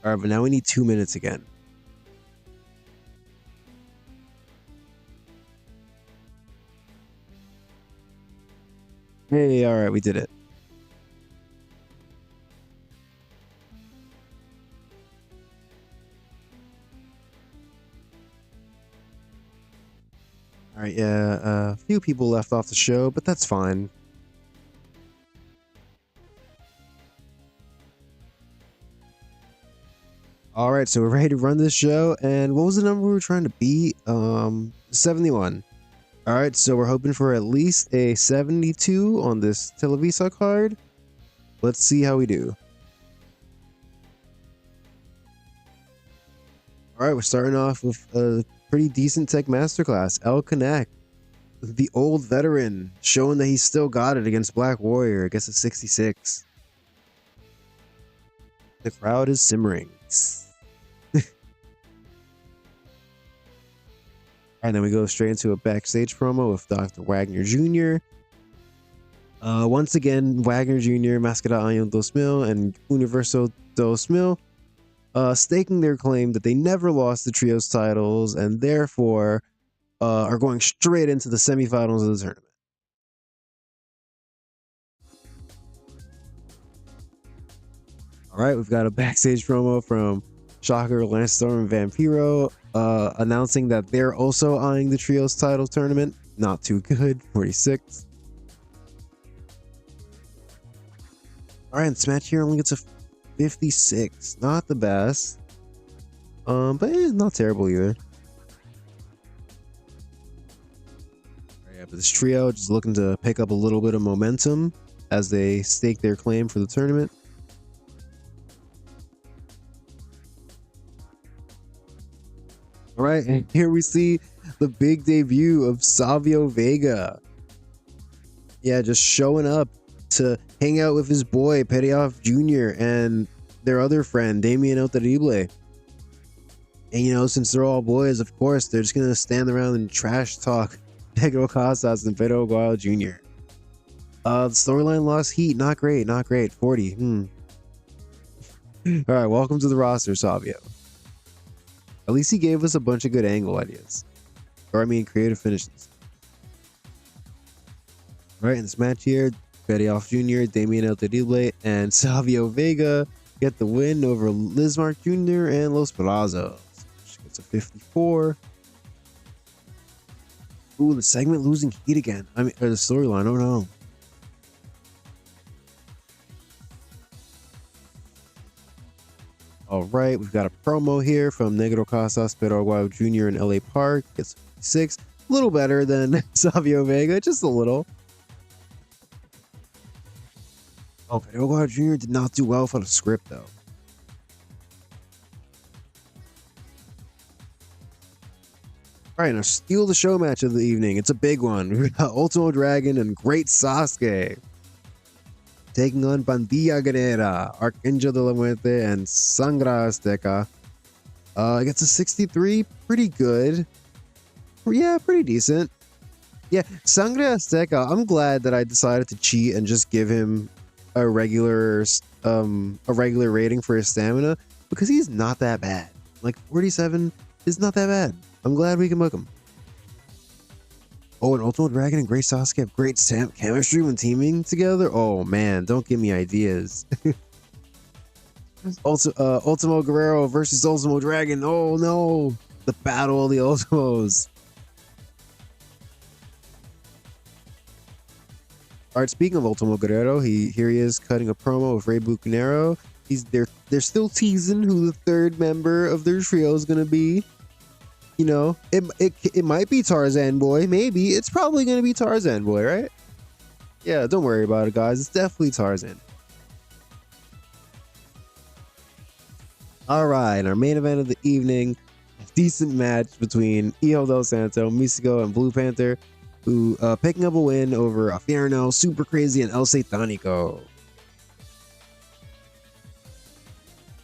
All right, but now we need 2 minutes again. Hey, all right, we did it. All right, yeah, a few people left off the show, but that's fine. All right, so we're ready to run this show. And what was the number we were trying to beat? 71. All right, so we're hoping for at least a 72 on this Televisa card. Let's see how we do. All right, we're starting off with a pretty decent tech masterclass. El Connect, the old veteran, showing that he's still got it against Black Warrior. I guess it's 66. The crowd is simmering. And then we go straight into a backstage promo with Dr. Wagner Jr. Once again, Wagner Jr., Máscara Año 2000, and Universo 2000 staking their claim that they never lost the trios titles and therefore are going straight into the semifinals of the tournament. All right, we've got a backstage promo from Shocker, Lance Storm, and Vampiro announcing that they're also eyeing the trios title tournament. Not too good, 46. All right, this match here only gets a 56. Not the best. But not terrible either. Yeah, but this trio just looking to pick up a little bit of momentum as they stake their claim for the tournament. All right, and here we see the big debut of Savio Vega. Yeah, just showing up to hang out with his boy Petioff Jr. and their other friend Damien El Terrible. And you know, since they're all boys, of course, they're just gonna stand around and trash talk Negro Casas and Pedro Aguayo Jr. The storyline lost heat. Not great, not great. 40. All right, welcome to the roster, Savio. At least he gave us a bunch of good angle ideas. Or I mean, creative finishes. All right, in this match here, Petioff Jr., Damien El Terrible, and Savio Vega get the win over Lismark Jr. and Los Perazzos. She gets a 54. Ooh, the segment losing heat again. I mean, or the storyline. Oh no. All right, we've got a promo here from Negro Casas, Pedro Aguayo Jr. in LA Park. Gets 56. A little better than Savio Vega, just a little. Oh, Pedro Aguayo Jr. did not do well for the script, though. All right, now steal the show match of the evening. It's a big one. We've got Ultimo Dragon and Great Sasuke taking on Pandilla Guerrera, Archangel de la Muerte, and Sangra Azteca. It gets a 63. Pretty good. Yeah, pretty decent. Yeah, Sangra Azteca, I'm glad that I decided to cheat and just give him a regular rating for his stamina, because he's not that bad. Like 47 is not that bad. I'm glad we can book him. Oh, and Ultimo Dragon and Great Sasuke have great chemistry when teaming together. Oh man, don't give me ideas. Also, Ultimo Guerrero versus Ultimo Dragon. Oh no, the battle of the Ultimos. All right, speaking of Ultimo Guerrero, here he is cutting a promo with Rey Bucanero. They're still teasing who the third member of their trio is gonna be. You know, it might be Tarzan Boy. Maybe it's probably gonna be Tarzan Boy, right? Yeah, don't worry about it, guys. It's definitely Tarzan. All right, our main event of the evening, a decent match between Hijo del Santo, Místico, and Blue Panther, who picking up a win over Afierno, Super Crazy, and El Satánico.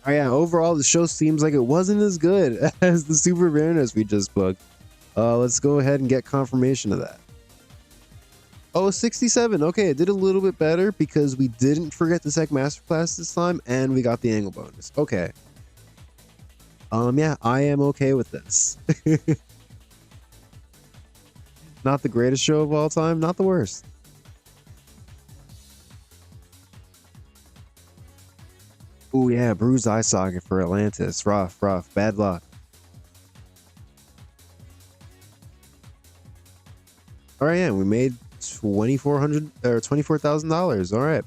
Oh yeah, overall the show seems like it wasn't as good as the Super Viernes we just booked. Let's go ahead and get confirmation of that. Oh, 67. Okay, it did a little bit better because we didn't forget the Sec Masterclass this time, and we got the angle bonus. Okay. Yeah, I am okay with this. Not the greatest show of all time, not the worst. Oh yeah, bruised eye socket for Atlantis. Rough, bad luck. All right, yeah, we made $2,400 or $24,000. All right.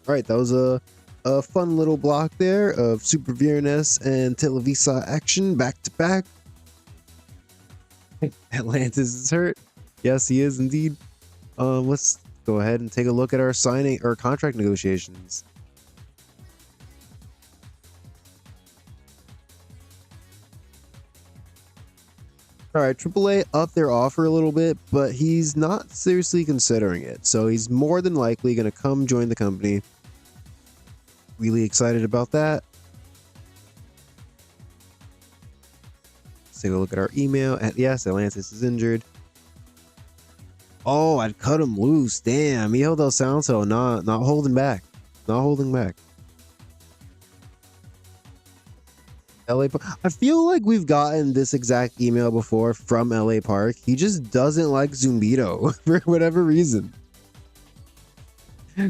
All right, that was a fun little block there of Super Viernes and Televisa action back to back. Atlantis is hurt. Yes, he is indeed. Let's go ahead and take a look at our signing or contract negotiations. All right, AAA upped their offer a little bit, but he's not seriously considering it. So he's more than likely going to come join the company. Really excited about that. Let's take a look at our email. Yes, Atlantis is injured. Oh, I'd cut him loose. Damn, Hijo del Santo, not holding back. Not holding back. LA Park. I feel like we've gotten this exact email before from LA Park. He just doesn't like Zumbito for whatever reason.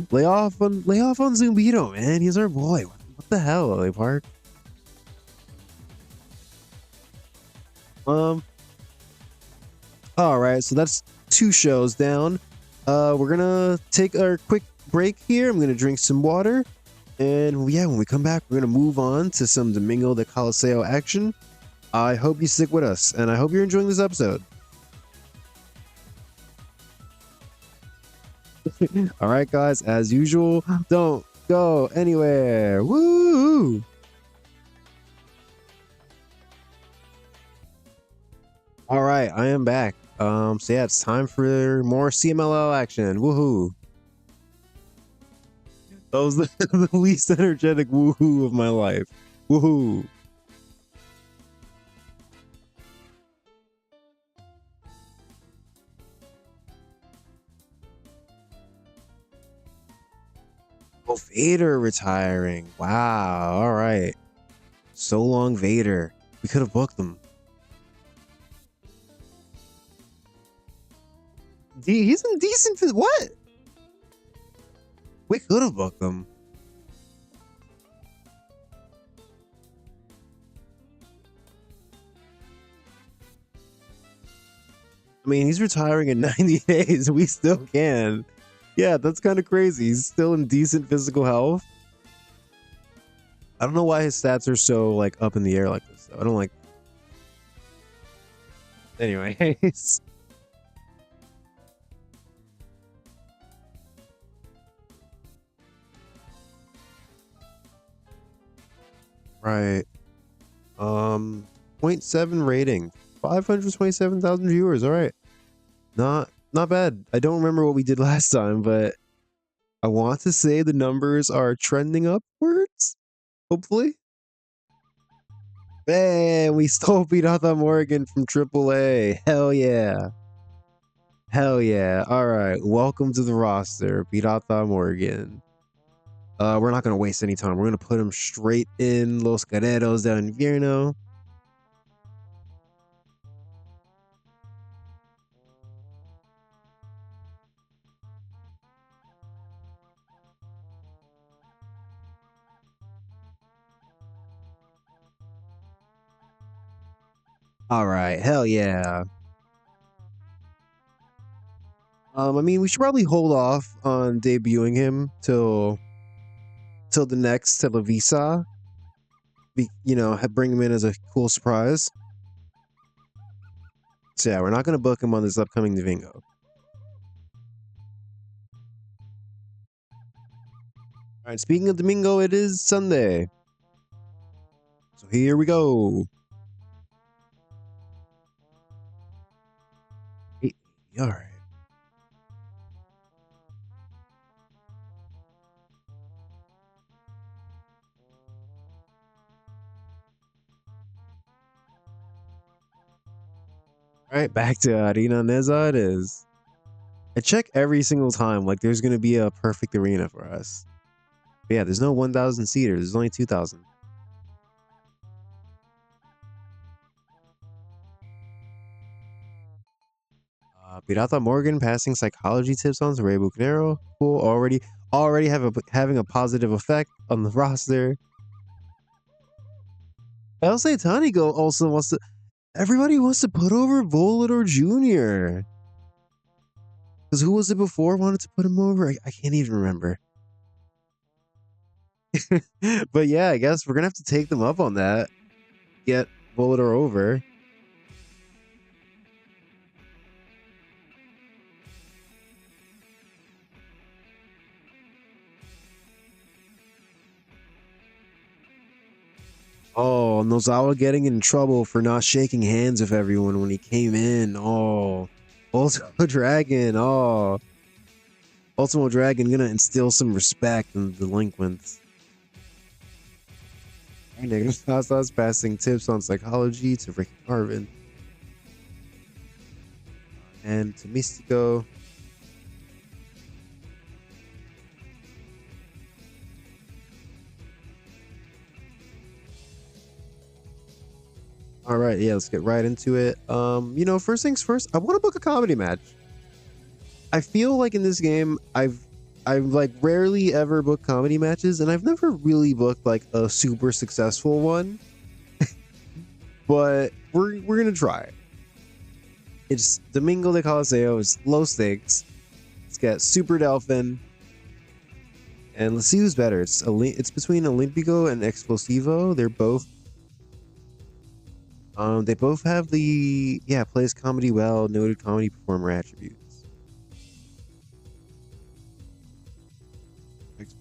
Lay off on Zumbito, man. He's our boy. What the hell, LA Park? All right, so that's 2 shows down. We're gonna take our quick break here. I'm gonna drink some water, and yeah, when we come back, we're gonna move on to some Domingo de Coliseo action. I hope you stick with us, and I hope you're enjoying this episode. All right, guys, as usual, don't go anywhere. Woo! All right, I am back. So yeah, it's time for more CMLL action. Woohoo! That was the least energetic woohoo of my life. Woohoo! Oh, Vader retiring. Wow. All right. So long, Vader. We could have booked them. He's in decent. What? We could have booked them. I mean, he's retiring in 90 days. We still can. Yeah, that's kind of crazy. He's still in decent physical health. I don't know why his stats are so like up in the air like this. Though. I don't like. Anyways. Right. 0.7 rating. 527,000 viewers. All right. Not bad. I don't remember what we did last time, but I want to say the numbers are trending upwards. Hopefully. Man, we stole Pirata Morgan from AAA. Hell yeah. Hell yeah. All right. Welcome to the roster, Pirata Morgan. We're not going to waste any time. We're going to put him straight in Los Guerreros del Invierno. All right. Hell yeah. I mean, we should probably hold off on debuting him till the next Televisa. You know, bring him in as a cool surprise. So yeah, we're not gonna book him on this upcoming Domingo. All right. Speaking of Domingo, it is Sunday. So here we go. All right. All right, back to Arena Neza it is. I check every single time, like there's gonna be a perfect arena for us. But yeah, there's no 1,000 seaters. There's only 2,000. Pirata Morgan passing psychology tips on to Ray Bucanero. Cool. Already having a positive effect on the roster. El Satanico also wants to. Everybody wants to put over Volador Jr. Because who was it before wanted to put him over? I can't even remember. But yeah, I guess we're gonna have to take them up on that. Get Volador over. Oh, Nozawa getting in trouble for not shaking hands with everyone when he came in. Oh, Ultimo Dragon. Oh, Ultimo Dragon gonna instill some respect in the delinquents. Sasa's passing tips on psychology to Ricky Carvin and to Mystico. All right, yeah, let's get right into it. You know, first things first, I want to book a comedy match. I feel like in this game, I've like rarely ever booked comedy matches, and I've never really booked like a super successful one. But we're gonna try. It's Domingo de Coliseo. It's low stakes. Let's get Super Delphin, and let's see who's better. It's between Olympico and Explosivo. They're both. They both have the plays comedy well, noted comedy performer attributes.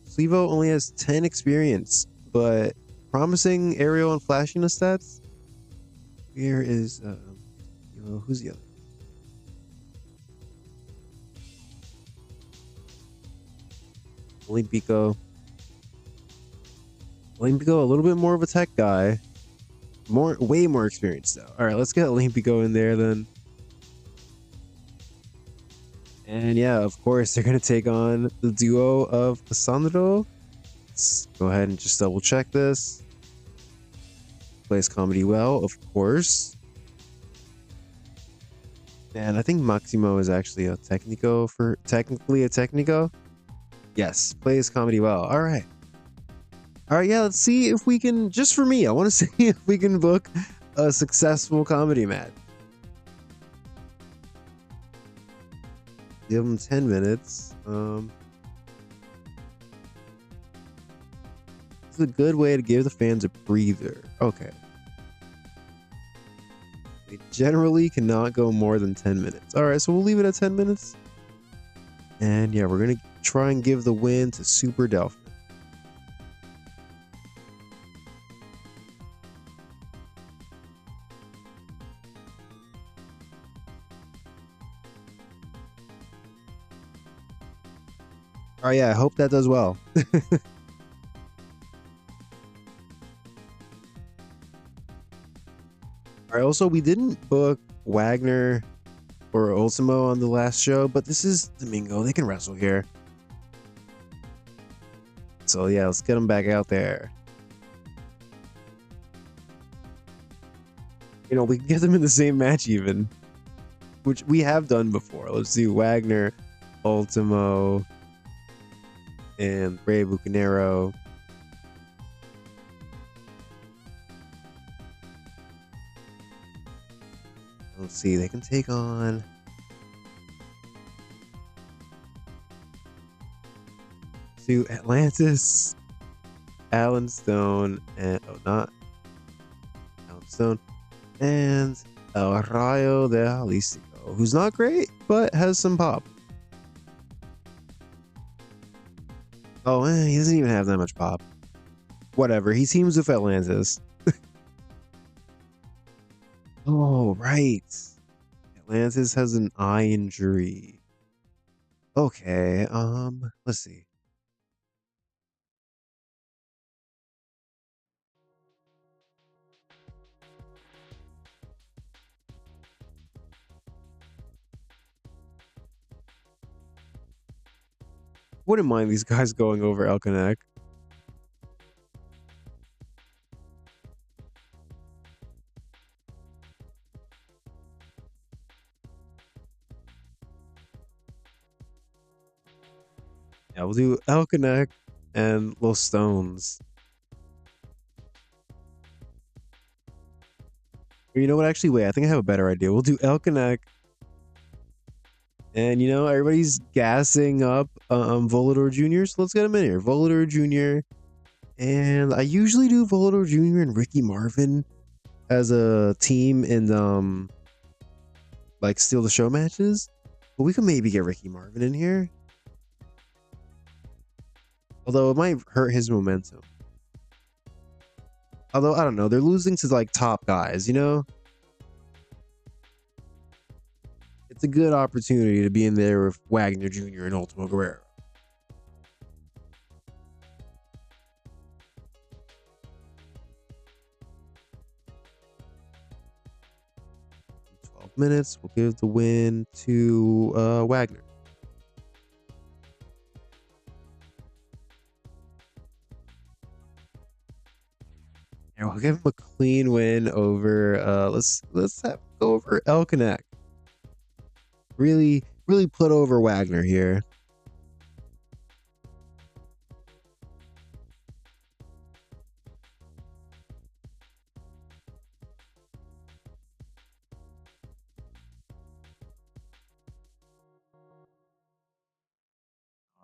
Savio only has 10 experience, but promising aerial and flashiness stats. Here is who's the other? Olympico. Olympico, a little bit more of a tech guy. Way more experienced though. All right, let's get Olympico in there then. And yeah, of course, they're going to take on the duo of Cassandro. Let's go ahead and just double check this. Plays comedy well, of course. And I think Maximo is actually a technically a Technico. Yes, plays comedy well. All right. All right, yeah, let's see if we can, just for me, I want to see if we can book a successful comedy match. Give them 10 minutes. It's a good way to give the fans a breather. Okay. They generally cannot go more than 10 minutes. All right, so we'll leave it at 10 minutes. And yeah, we're going to try and give the win to Super Delphin. All right, yeah, I hope that does well. All right, also, we didn't book Wagner or Ultimo on the last show, but this is Domingo. They can wrestle here. So yeah, let's get them back out there. You know, we can get them in the same match even, which we have done before. Let's do Wagner, Ultimo, and Rey Bucanero. Let's see, they can take on Atlantis, Alan Stone, and not Alan Stone, and El Rayo de Jalisco, who's not great but has some pop. Oh, he doesn't even have that much pop. Whatever, he teams with Atlantis. Oh, right. Atlantis has an eye injury. Okay, let's see. Wouldn't mind these guys going over Elkanek. Yeah, we'll do Elkanek and Los Stones. You know what? Actually, wait. I think I have a better idea. We'll do Elkanek. And, you know, everybody's gassing up Volador Jr., so let's get him in here. Volador Jr. And I usually do Volador Jr. and Ricky Marvin as a team in, like, Steal the Show matches. But we could maybe get Ricky Marvin in here. Although it might hurt his momentum. Although, I don't know. They're losing to, like, top guys, you know? It's a good opportunity to be in there with Wagner Jr. and Ultimo Guerrero. Minutes. We'll give the win to Wagner. And we'll give him a clean win over let's go over Elkanek. Really put over Wagner here.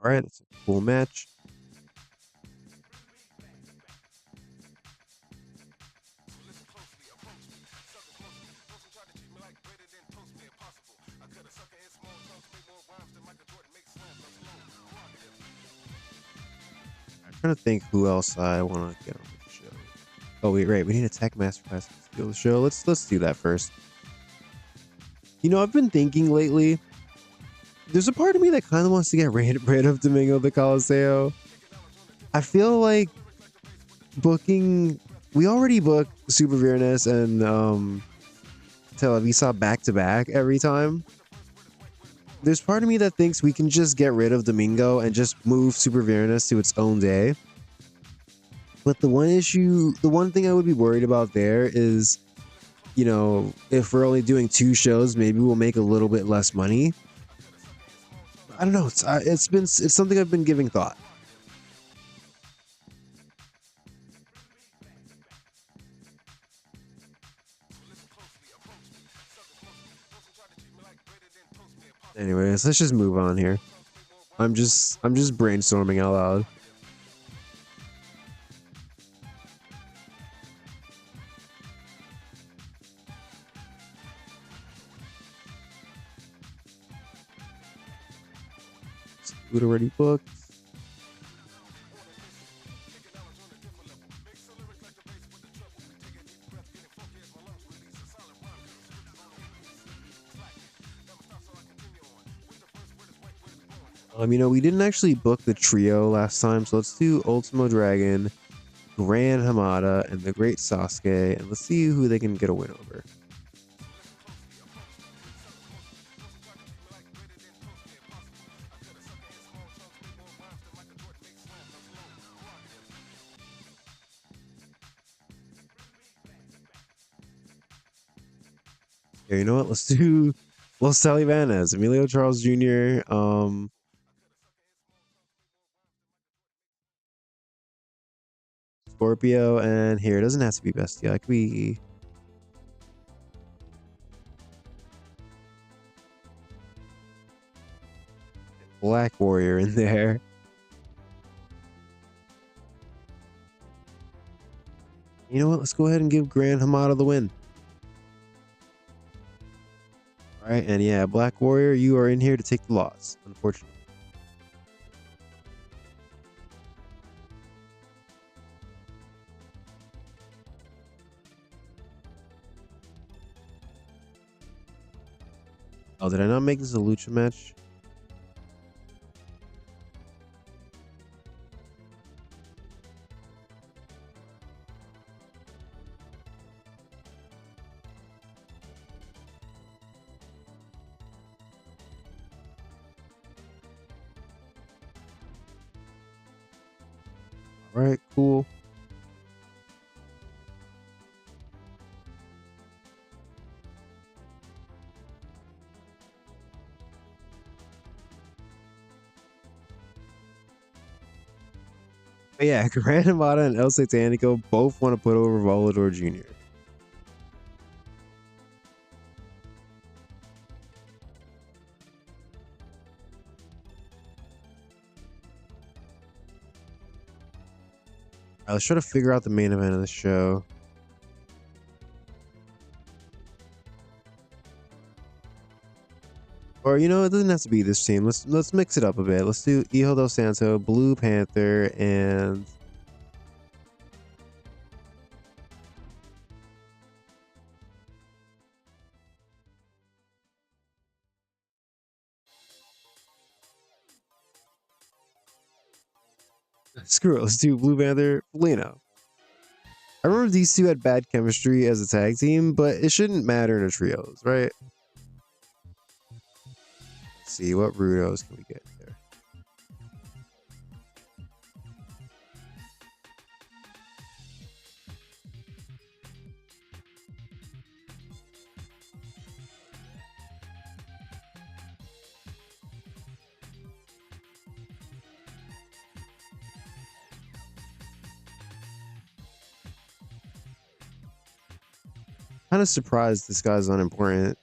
All right, it's a cool match. trying to think who else I want to get on the show. Oh wait, right. We need a tech master class to steal the show. Let's do that first. You know, I've been thinking lately. There's a part of me that kind of wants to get rid of Domingo the Coliseo. I feel like booking. We already booked Super Vireness and Televisa back to back every time. There's part of me that thinks we can just get rid of Domingo and just move Super Vireness to its own day. But the one thing I would be worried about there is, you know, if we're only doing 2 shows, maybe we'll make a little bit less money. I don't know. It's something I've been giving thought. Anyways, let's just move on here. I'm just brainstorming out loud. Food already booked. You know, we didn't actually book the trio last time, so let's do Ultimo Dragon, Grand Hamada, and the Great Sasuke, and let's see who they can get a win over. Yeah, you know what? Let's do Los Talibanes, Emilio Charles Jr. Scorpio, and here it doesn't have to be Bestia. It could be Black Warrior in there. You know what? Let's go ahead and give Grand Hamada the win. All right, and yeah, Black Warrior, you are in here to take the loss, unfortunately. Oh, did I not make this a lucha match? All right, cool. But yeah, Grand Hamada and El Satanico both want to put over Volador Jr. All right, let's try to figure out the main event of the show. Or, you know, it doesn't have to be this team. Let's mix it up a bit. Let's do Hijo del Santo, Blue Panther, and screw it. Let's do Blue Panther, Lino. I remember these two had bad chemistry as a tag team, but it shouldn't matter in a trios, right? Let's see, what Rudos can we get there? Kind of surprised this guy's unimportant.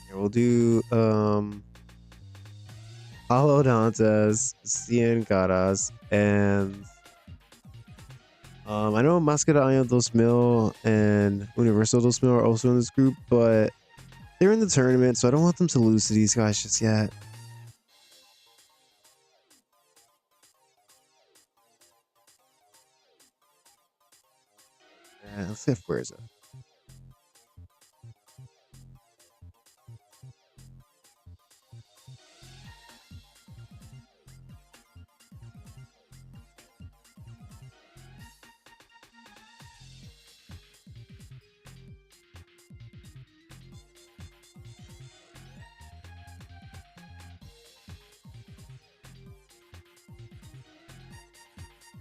Here, we'll do Paulo Dantes, Cien Caras, and I know Mascarada dos Mil and Universal dos Mil are also in this group, but they're in the tournament, so I don't want them to lose to these guys just yet. Yeah, let's get Fuerza.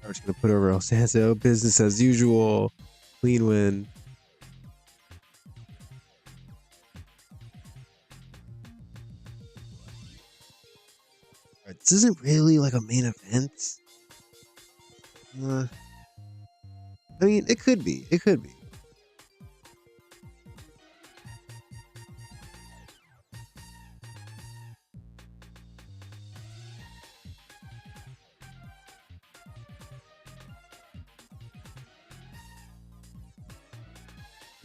I'm just gonna put over El Santo. Business as usual. Clean win. Right, this isn't really like a main event. I mean, it could be. It could be.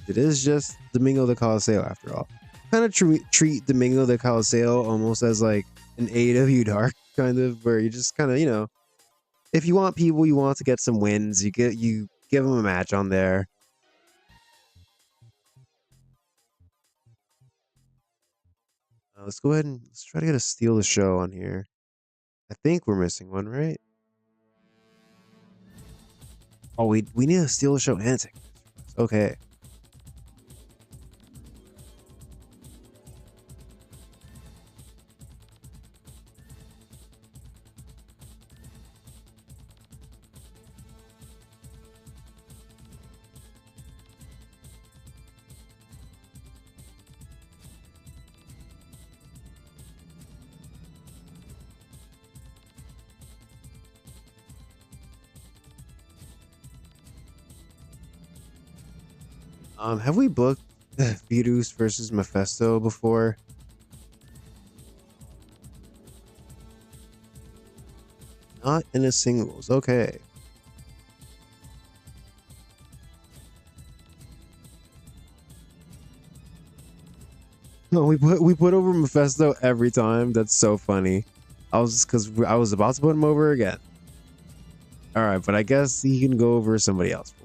It is just Domingo de Coliseo after all. Kind of treat Domingo de Coliseo almost as like an AEW Dark kind of, where you just kind of, you know, if you want people you want to get some wins, you give them a match on there. Let's go ahead and let's try to get a steal the show on here. I think we're missing one, right? Oh, we need to steal the show and take. Okay. Have we booked Virus versus Mephisto before? Not in a singles. Okay. No, we put over Mephisto every time. That's so funny. I was because I was about to put him over again. All right, but I guess he can go over somebody else for once.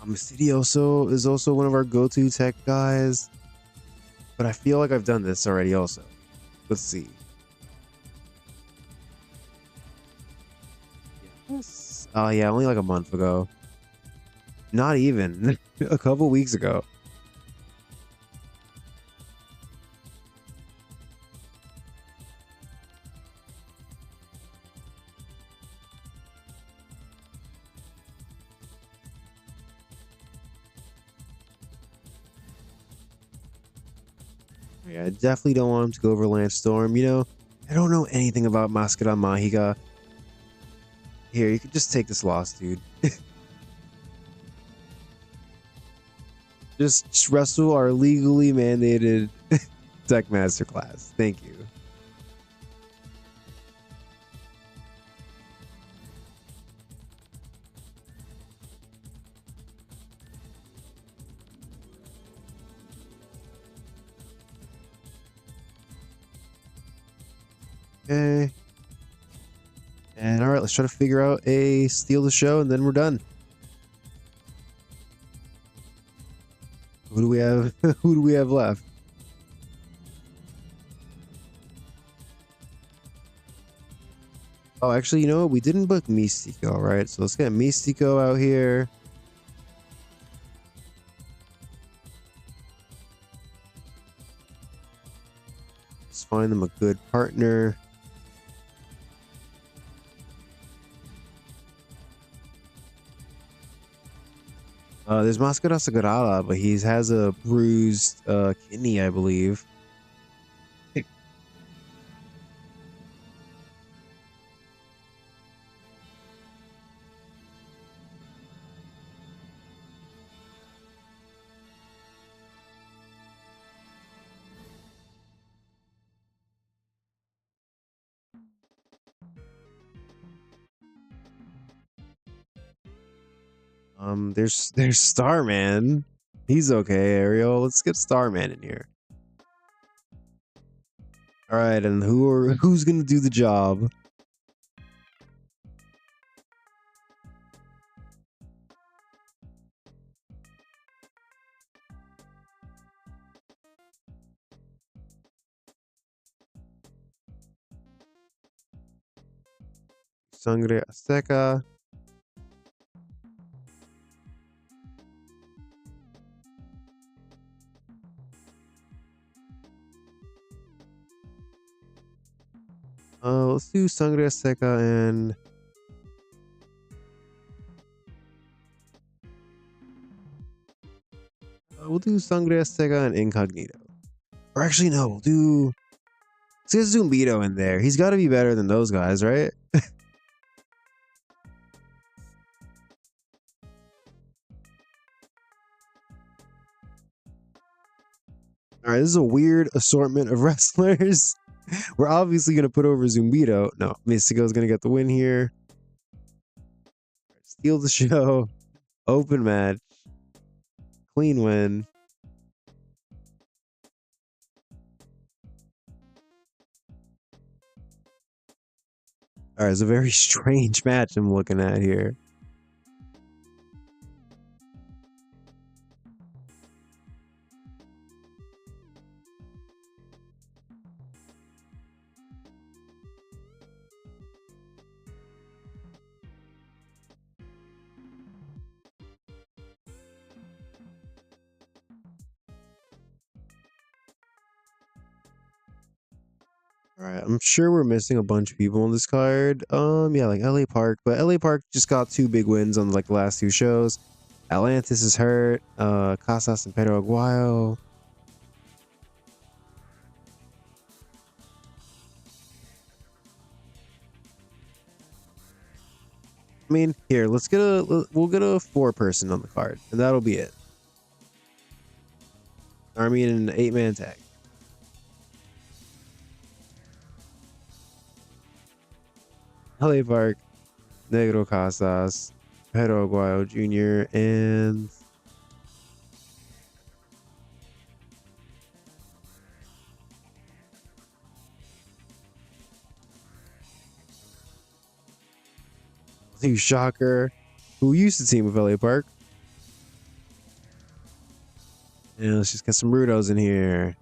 Mysterioso is also one of our go-to tech guys, but I feel like I've done this already. Also, let's see. Yes. Oh yeah, only like a month ago. Not even a couple weeks ago. Yeah, I definitely don't want him to go over Lance Storm. You know, I don't know anything about Mascara Mágica. Here, you could just take this loss, dude. just wrestle our legally mandated Tech Masterclass. Thank you. Okay. And all right, let's try to figure out a steal the show, and then we're done. Who do we have? Who do we have left? Oh, actually, you know what? We didn't book Místico, right? So let's get Místico out here. Let's find them a good partner. There's Mascara Sagrada, but he has a bruised kidney, I believe. There's Starman. He's okay, Ariel. Let's get Starman in here. All right, and who's gonna do the job? Sangre Azteca. Let's do Sangre Azteca and we'll do Sangre Azteca and Incognito. Or actually, no, let's get Zumbito in there. He's got to be better than those guys, right? All right, this is a weird assortment of wrestlers. We're obviously going to put over Zumbito. No, Mystico's going to get the win here. Steal the show. Open match. Clean win. All right, it's a very strange match I'm looking at here. All right, I'm sure we're missing a bunch of people on this card. Yeah, like LA Park, but LA Park just got 2 big wins on like the last 2 shows. Atlantis is hurt. Casas and Pedro Aguayo. I mean, here, we'll get a 4-person on the card, and that'll be it. Army in an 8-man tag. LA Park, Negro Casas, Pedro Aguayo Jr., and Shocker, who used to team with LA Park. And let's just get some Rudos in here.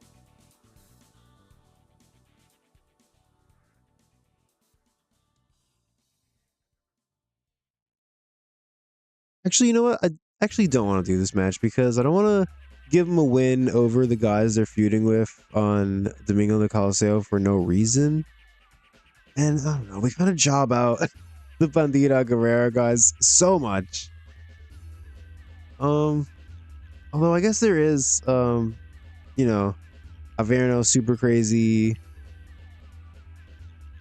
Actually, you know what? I actually don't want to do this match because I don't want to give them a win over the guys they're feuding with on Domingo de Coliseo for no reason. And I don't know, we kind of job out the Bandita Guerrera guys so much. Although I guess there is, you know, Averno, Super Crazy,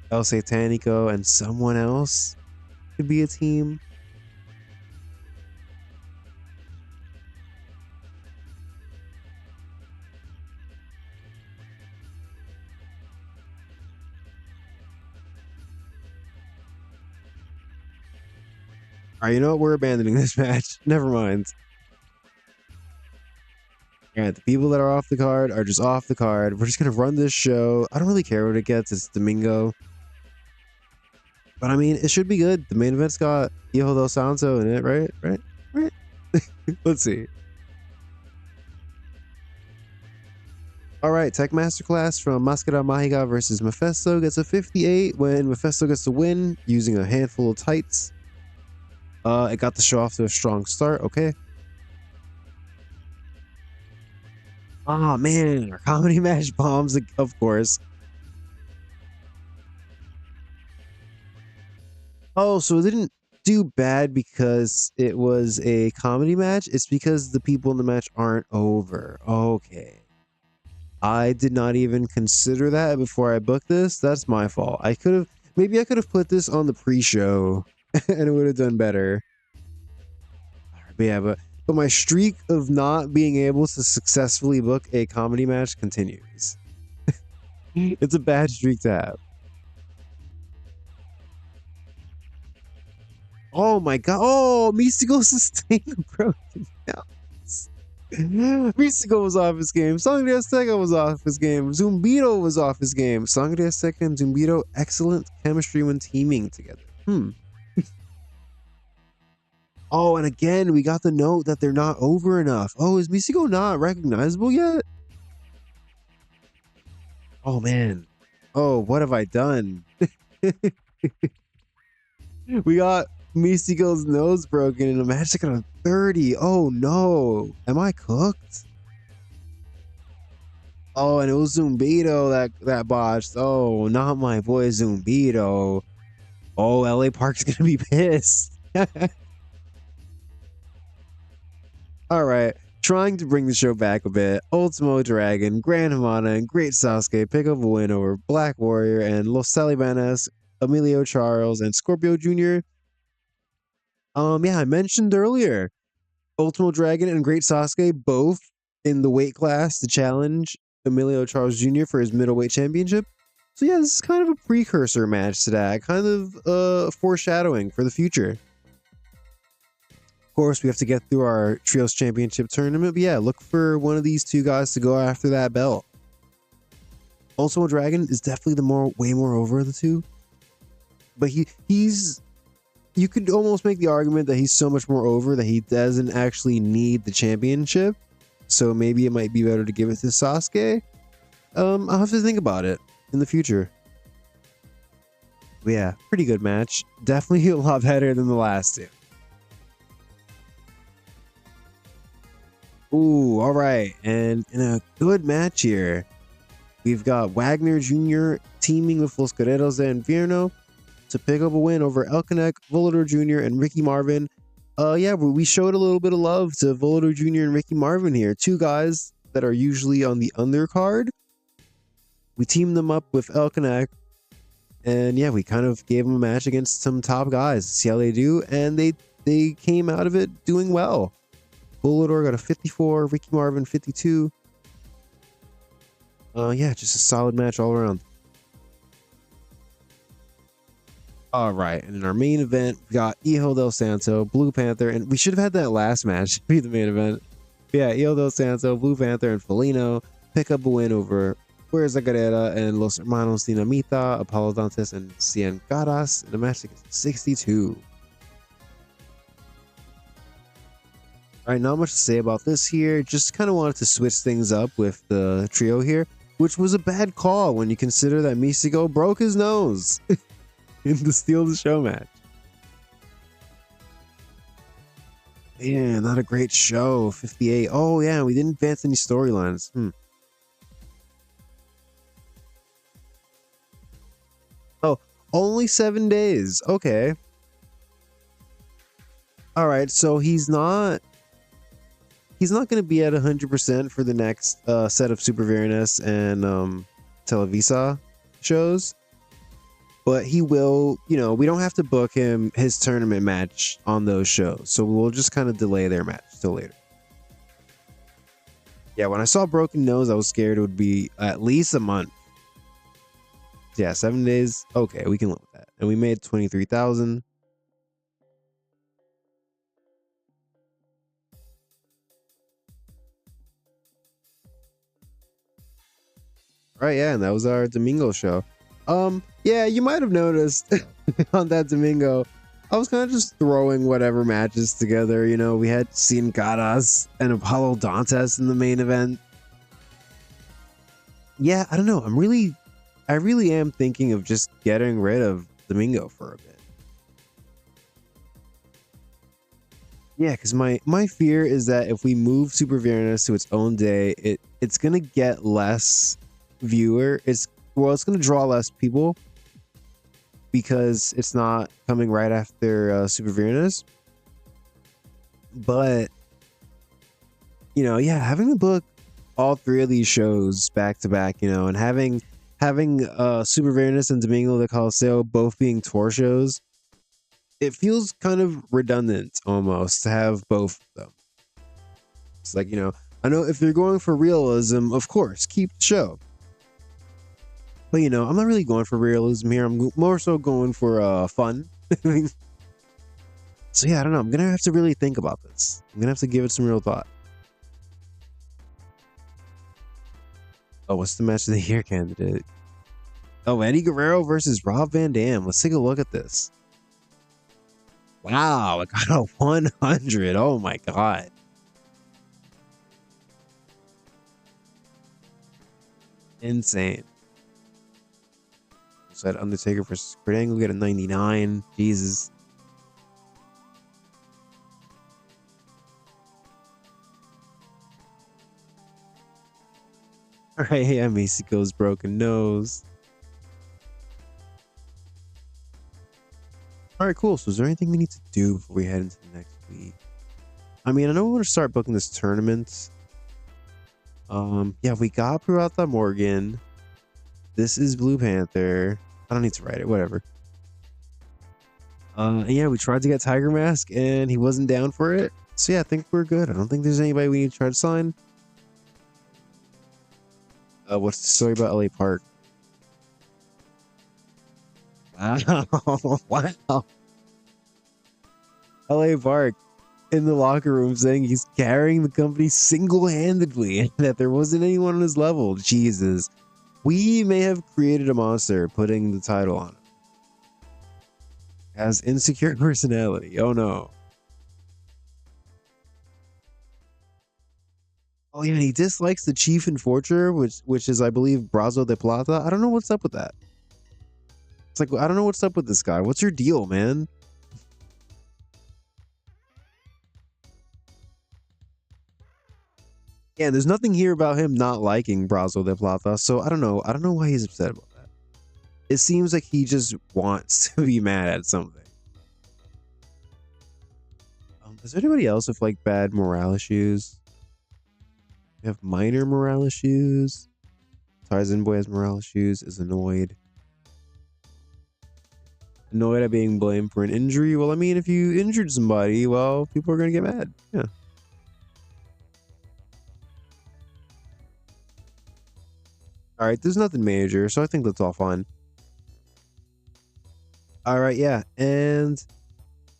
El Satanico, and someone else could be a team. All right, you know what? We're abandoning this match. Never mind. All right, the people that are off the card are just off the card. We're just going to run this show. I don't really care what it gets. It's Domingo. But I mean, it should be good. The main event's got Hijo del Santo in it, right? Right? Let's see. All right, Tech Masterclass from Mascara Mágica versus Mephisto gets a 58 when Mephisto gets the win using a handful of tights. It got the show off to a strong start. Okay. Oh man, our comedy match bombs, of course. Oh, so it didn't do bad because it was a comedy match. It's because the people in the match aren't over. Okay. I did not even consider that before I booked this. That's my fault. Maybe I could have put this on the pre-show and it would have done better. But yeah, but my streak of not being able to successfully book a comedy match continues. It's a bad streak to have. Oh my god. Oh, Mystico sustained the broken downs. Mystico was off his game. Sangre Azteca was off his game. Zumbito was off his game. Sangre Azteca and Zumbito, excellent chemistry when teaming together. Oh, and again, we got the note that they're not over enough. Oh, is Mystico not recognizable yet? Oh, man. Oh, what have I done? We got Mystico's nose broken in a match that got a 30. Oh, no. Am I cooked? Oh, and it was Zumbito that botched. Oh, not my boy Zumbito. Oh, LA Park's going to be pissed. All right, trying to bring the show back a bit. Ultimo Dragon, Grand Hamana, and Great Sasuke pick up a win over Black Warrior and Los Talibanes, Emilio Charles, and Scorpio Jr. Yeah, I mentioned earlier, Ultimo Dragon and Great Sasuke both in the weight class to challenge Emilio Charles Jr. for his middleweight championship. So yeah, this is kind of a precursor match to that, kind of foreshadowing for the future. Of course, we have to get through our Trios Championship tournament, but yeah, look for one of these two guys to go after that belt. Ultimo Dragon is definitely the way more over of the two, but he's you could almost make the argument that he's so much more over that he doesn't actually need the championship. So maybe it might be better to give it to Sasuke. I'll have to think about it in the future. But yeah, pretty good match. Definitely a lot better than the last two. Ooh, all right. And in a good match here, we've got Wagner Jr. teaming with Los Guerreros de Infierno to pick up a win over Elkanek, Volador Jr., and Ricky Marvin. Yeah, we showed a little bit of love to Volador Jr. and Ricky Marvin here. Two guys that are usually on the undercard. We teamed them up with Elkanek. And yeah, we kind of gave them a match against some top guys. See how they do. And they came out of it doing well. Volador got a 54, Ricky Marvin 52. Yeah, just a solid match all around. All right, and in our main event, we got Hijo del Santo, Blue Panther, and we should have had that last match be the main event. But yeah, Hijo del Santo, Blue Panther, and Felino pick up a win over Fuerza Guerrera and Los Hermanos Dinamita, Apollo Dantes, and Cien Caras in a match that gets 62. All right, not much to say about this here. Just kind of wanted to switch things up with the trio here, which was a bad call when you consider that Mystico broke his nose in the Steal the Show match. Yeah, not a great show. 58. Oh, yeah, we didn't advance any storylines. Oh, only 7 days. Okay. All right, so he's not going to be at 100% for the next set of Super Villainous and Televisa shows, but he will, we don't have to book him his tournament match on those shows, so we'll just kind of delay their match till later. Yeah, when I saw broken nose, I was scared it would be at least a month. Yeah, 7 days. Okay, we can live with that. And we made 23,000. Right, yeah, and that was our Domingo show. Yeah, you might have noticed on that Domingo, I was kind of just throwing whatever matches together. We had Cien Caras and Apollo Dantes in the main event. Yeah, I don't know. I really am thinking of just getting rid of Domingo for a bit. Yeah, because my fear is that if we move Super Villainous to its own day, it's gonna get less viewer. It's gonna draw less people because it's not coming right after Super Villainous. But yeah, having to book all three of these shows back to back, and having Super Villainous and Domingo de Coliseo both being tour shows, it feels kind of redundant almost to have both of them. It's like, I know if you're going for realism, of course, keep the show. But, I'm not really going for realism here. I'm more so going for fun. So yeah, I don't know. I'm gonna have to really think about this. I'm gonna have to give it some real thought. Oh, what's the match of the year candidate? Oh, Eddie Guerrero versus Rob Van Dam. Let's take a look at this. Wow, it got a 100. Oh my god. Insane. Said Undertaker versus Kurt Angle, get a 99. Jesus. All right, yeah, Mexico's broken nose. All right, cool. So is there anything we need to do before we head into the next week? I mean, I know we want to start booking this tournament. Yeah, we got Peralta Morgan. This is Blue Panther. I don't need to write it, whatever. And yeah, we tried to get Tiger Mask and he wasn't down for it. So yeah, I think we're good. I don't think there's anybody we need to try to sign. What's the story about LA Park? Wow. Wow. LA Park in the locker room saying he's carrying the company single-handedly and that there wasn't anyone on his level. Jesus. We may have created a monster putting the title on him. Has insecure personality. Oh no. Oh yeah, and he dislikes the Chief Enforcer, which is, I believe, Brazo de Plata. I don't know what's up with that. It's like, I don't know what's up with this guy. What's your deal, man? Yeah, there's nothing here about him not liking Brazo de Plata, so I don't know. I don't know why he's upset about that. It seems like he just wants to be mad at something. Is there anybody else with like bad morale issues? We have minor morale issues. Tarzan Boy has morale issues, is annoyed. Annoyed at being blamed for an injury. Well, I mean, if you injured somebody, well, people are going to get mad. Yeah. All right, there's nothing major, so I think that's all fine. All right, yeah. And,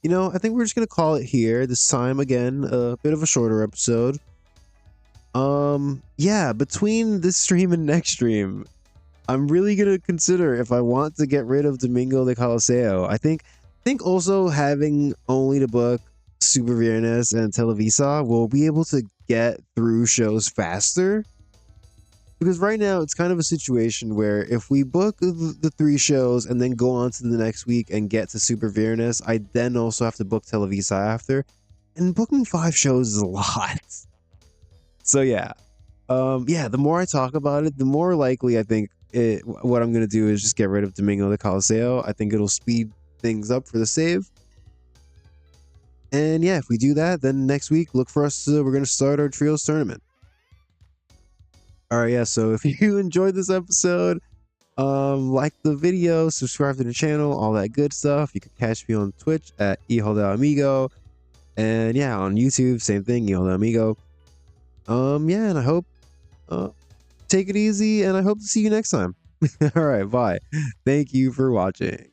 you know, I think we're just going to call it here. This time, again, a bit of a shorter episode. Yeah, between this stream and next stream, I'm really gonna consider if I want to get rid of Domingo de Coliseo. I think also having only to book Super Viernes and Televisa will be able to get through shows faster. Because right now it's kind of a situation where if we book the 3 shows and then go on to the next week and get to Super Viernes, I then also have to book Televisa after. And booking 5 shows is a lot. So yeah. Yeah, the more I talk about it, the more likely I think what I'm going to do is just get rid of Domingo de Coliseo. I think it'll speed things up for the save. And yeah, if we do that, then next week, look for us. We're going to start our Trios tournament. All right, yeah, so if you enjoyed this episode, like the video, subscribe to the channel, all that good stuff. You can catch me on Twitch at Hijo del Amigo. And yeah, on YouTube, same thing, Hijo del Amigo. Yeah, and I hope take it easy, and I hope to see you next time. All right, bye. Thank you for watching.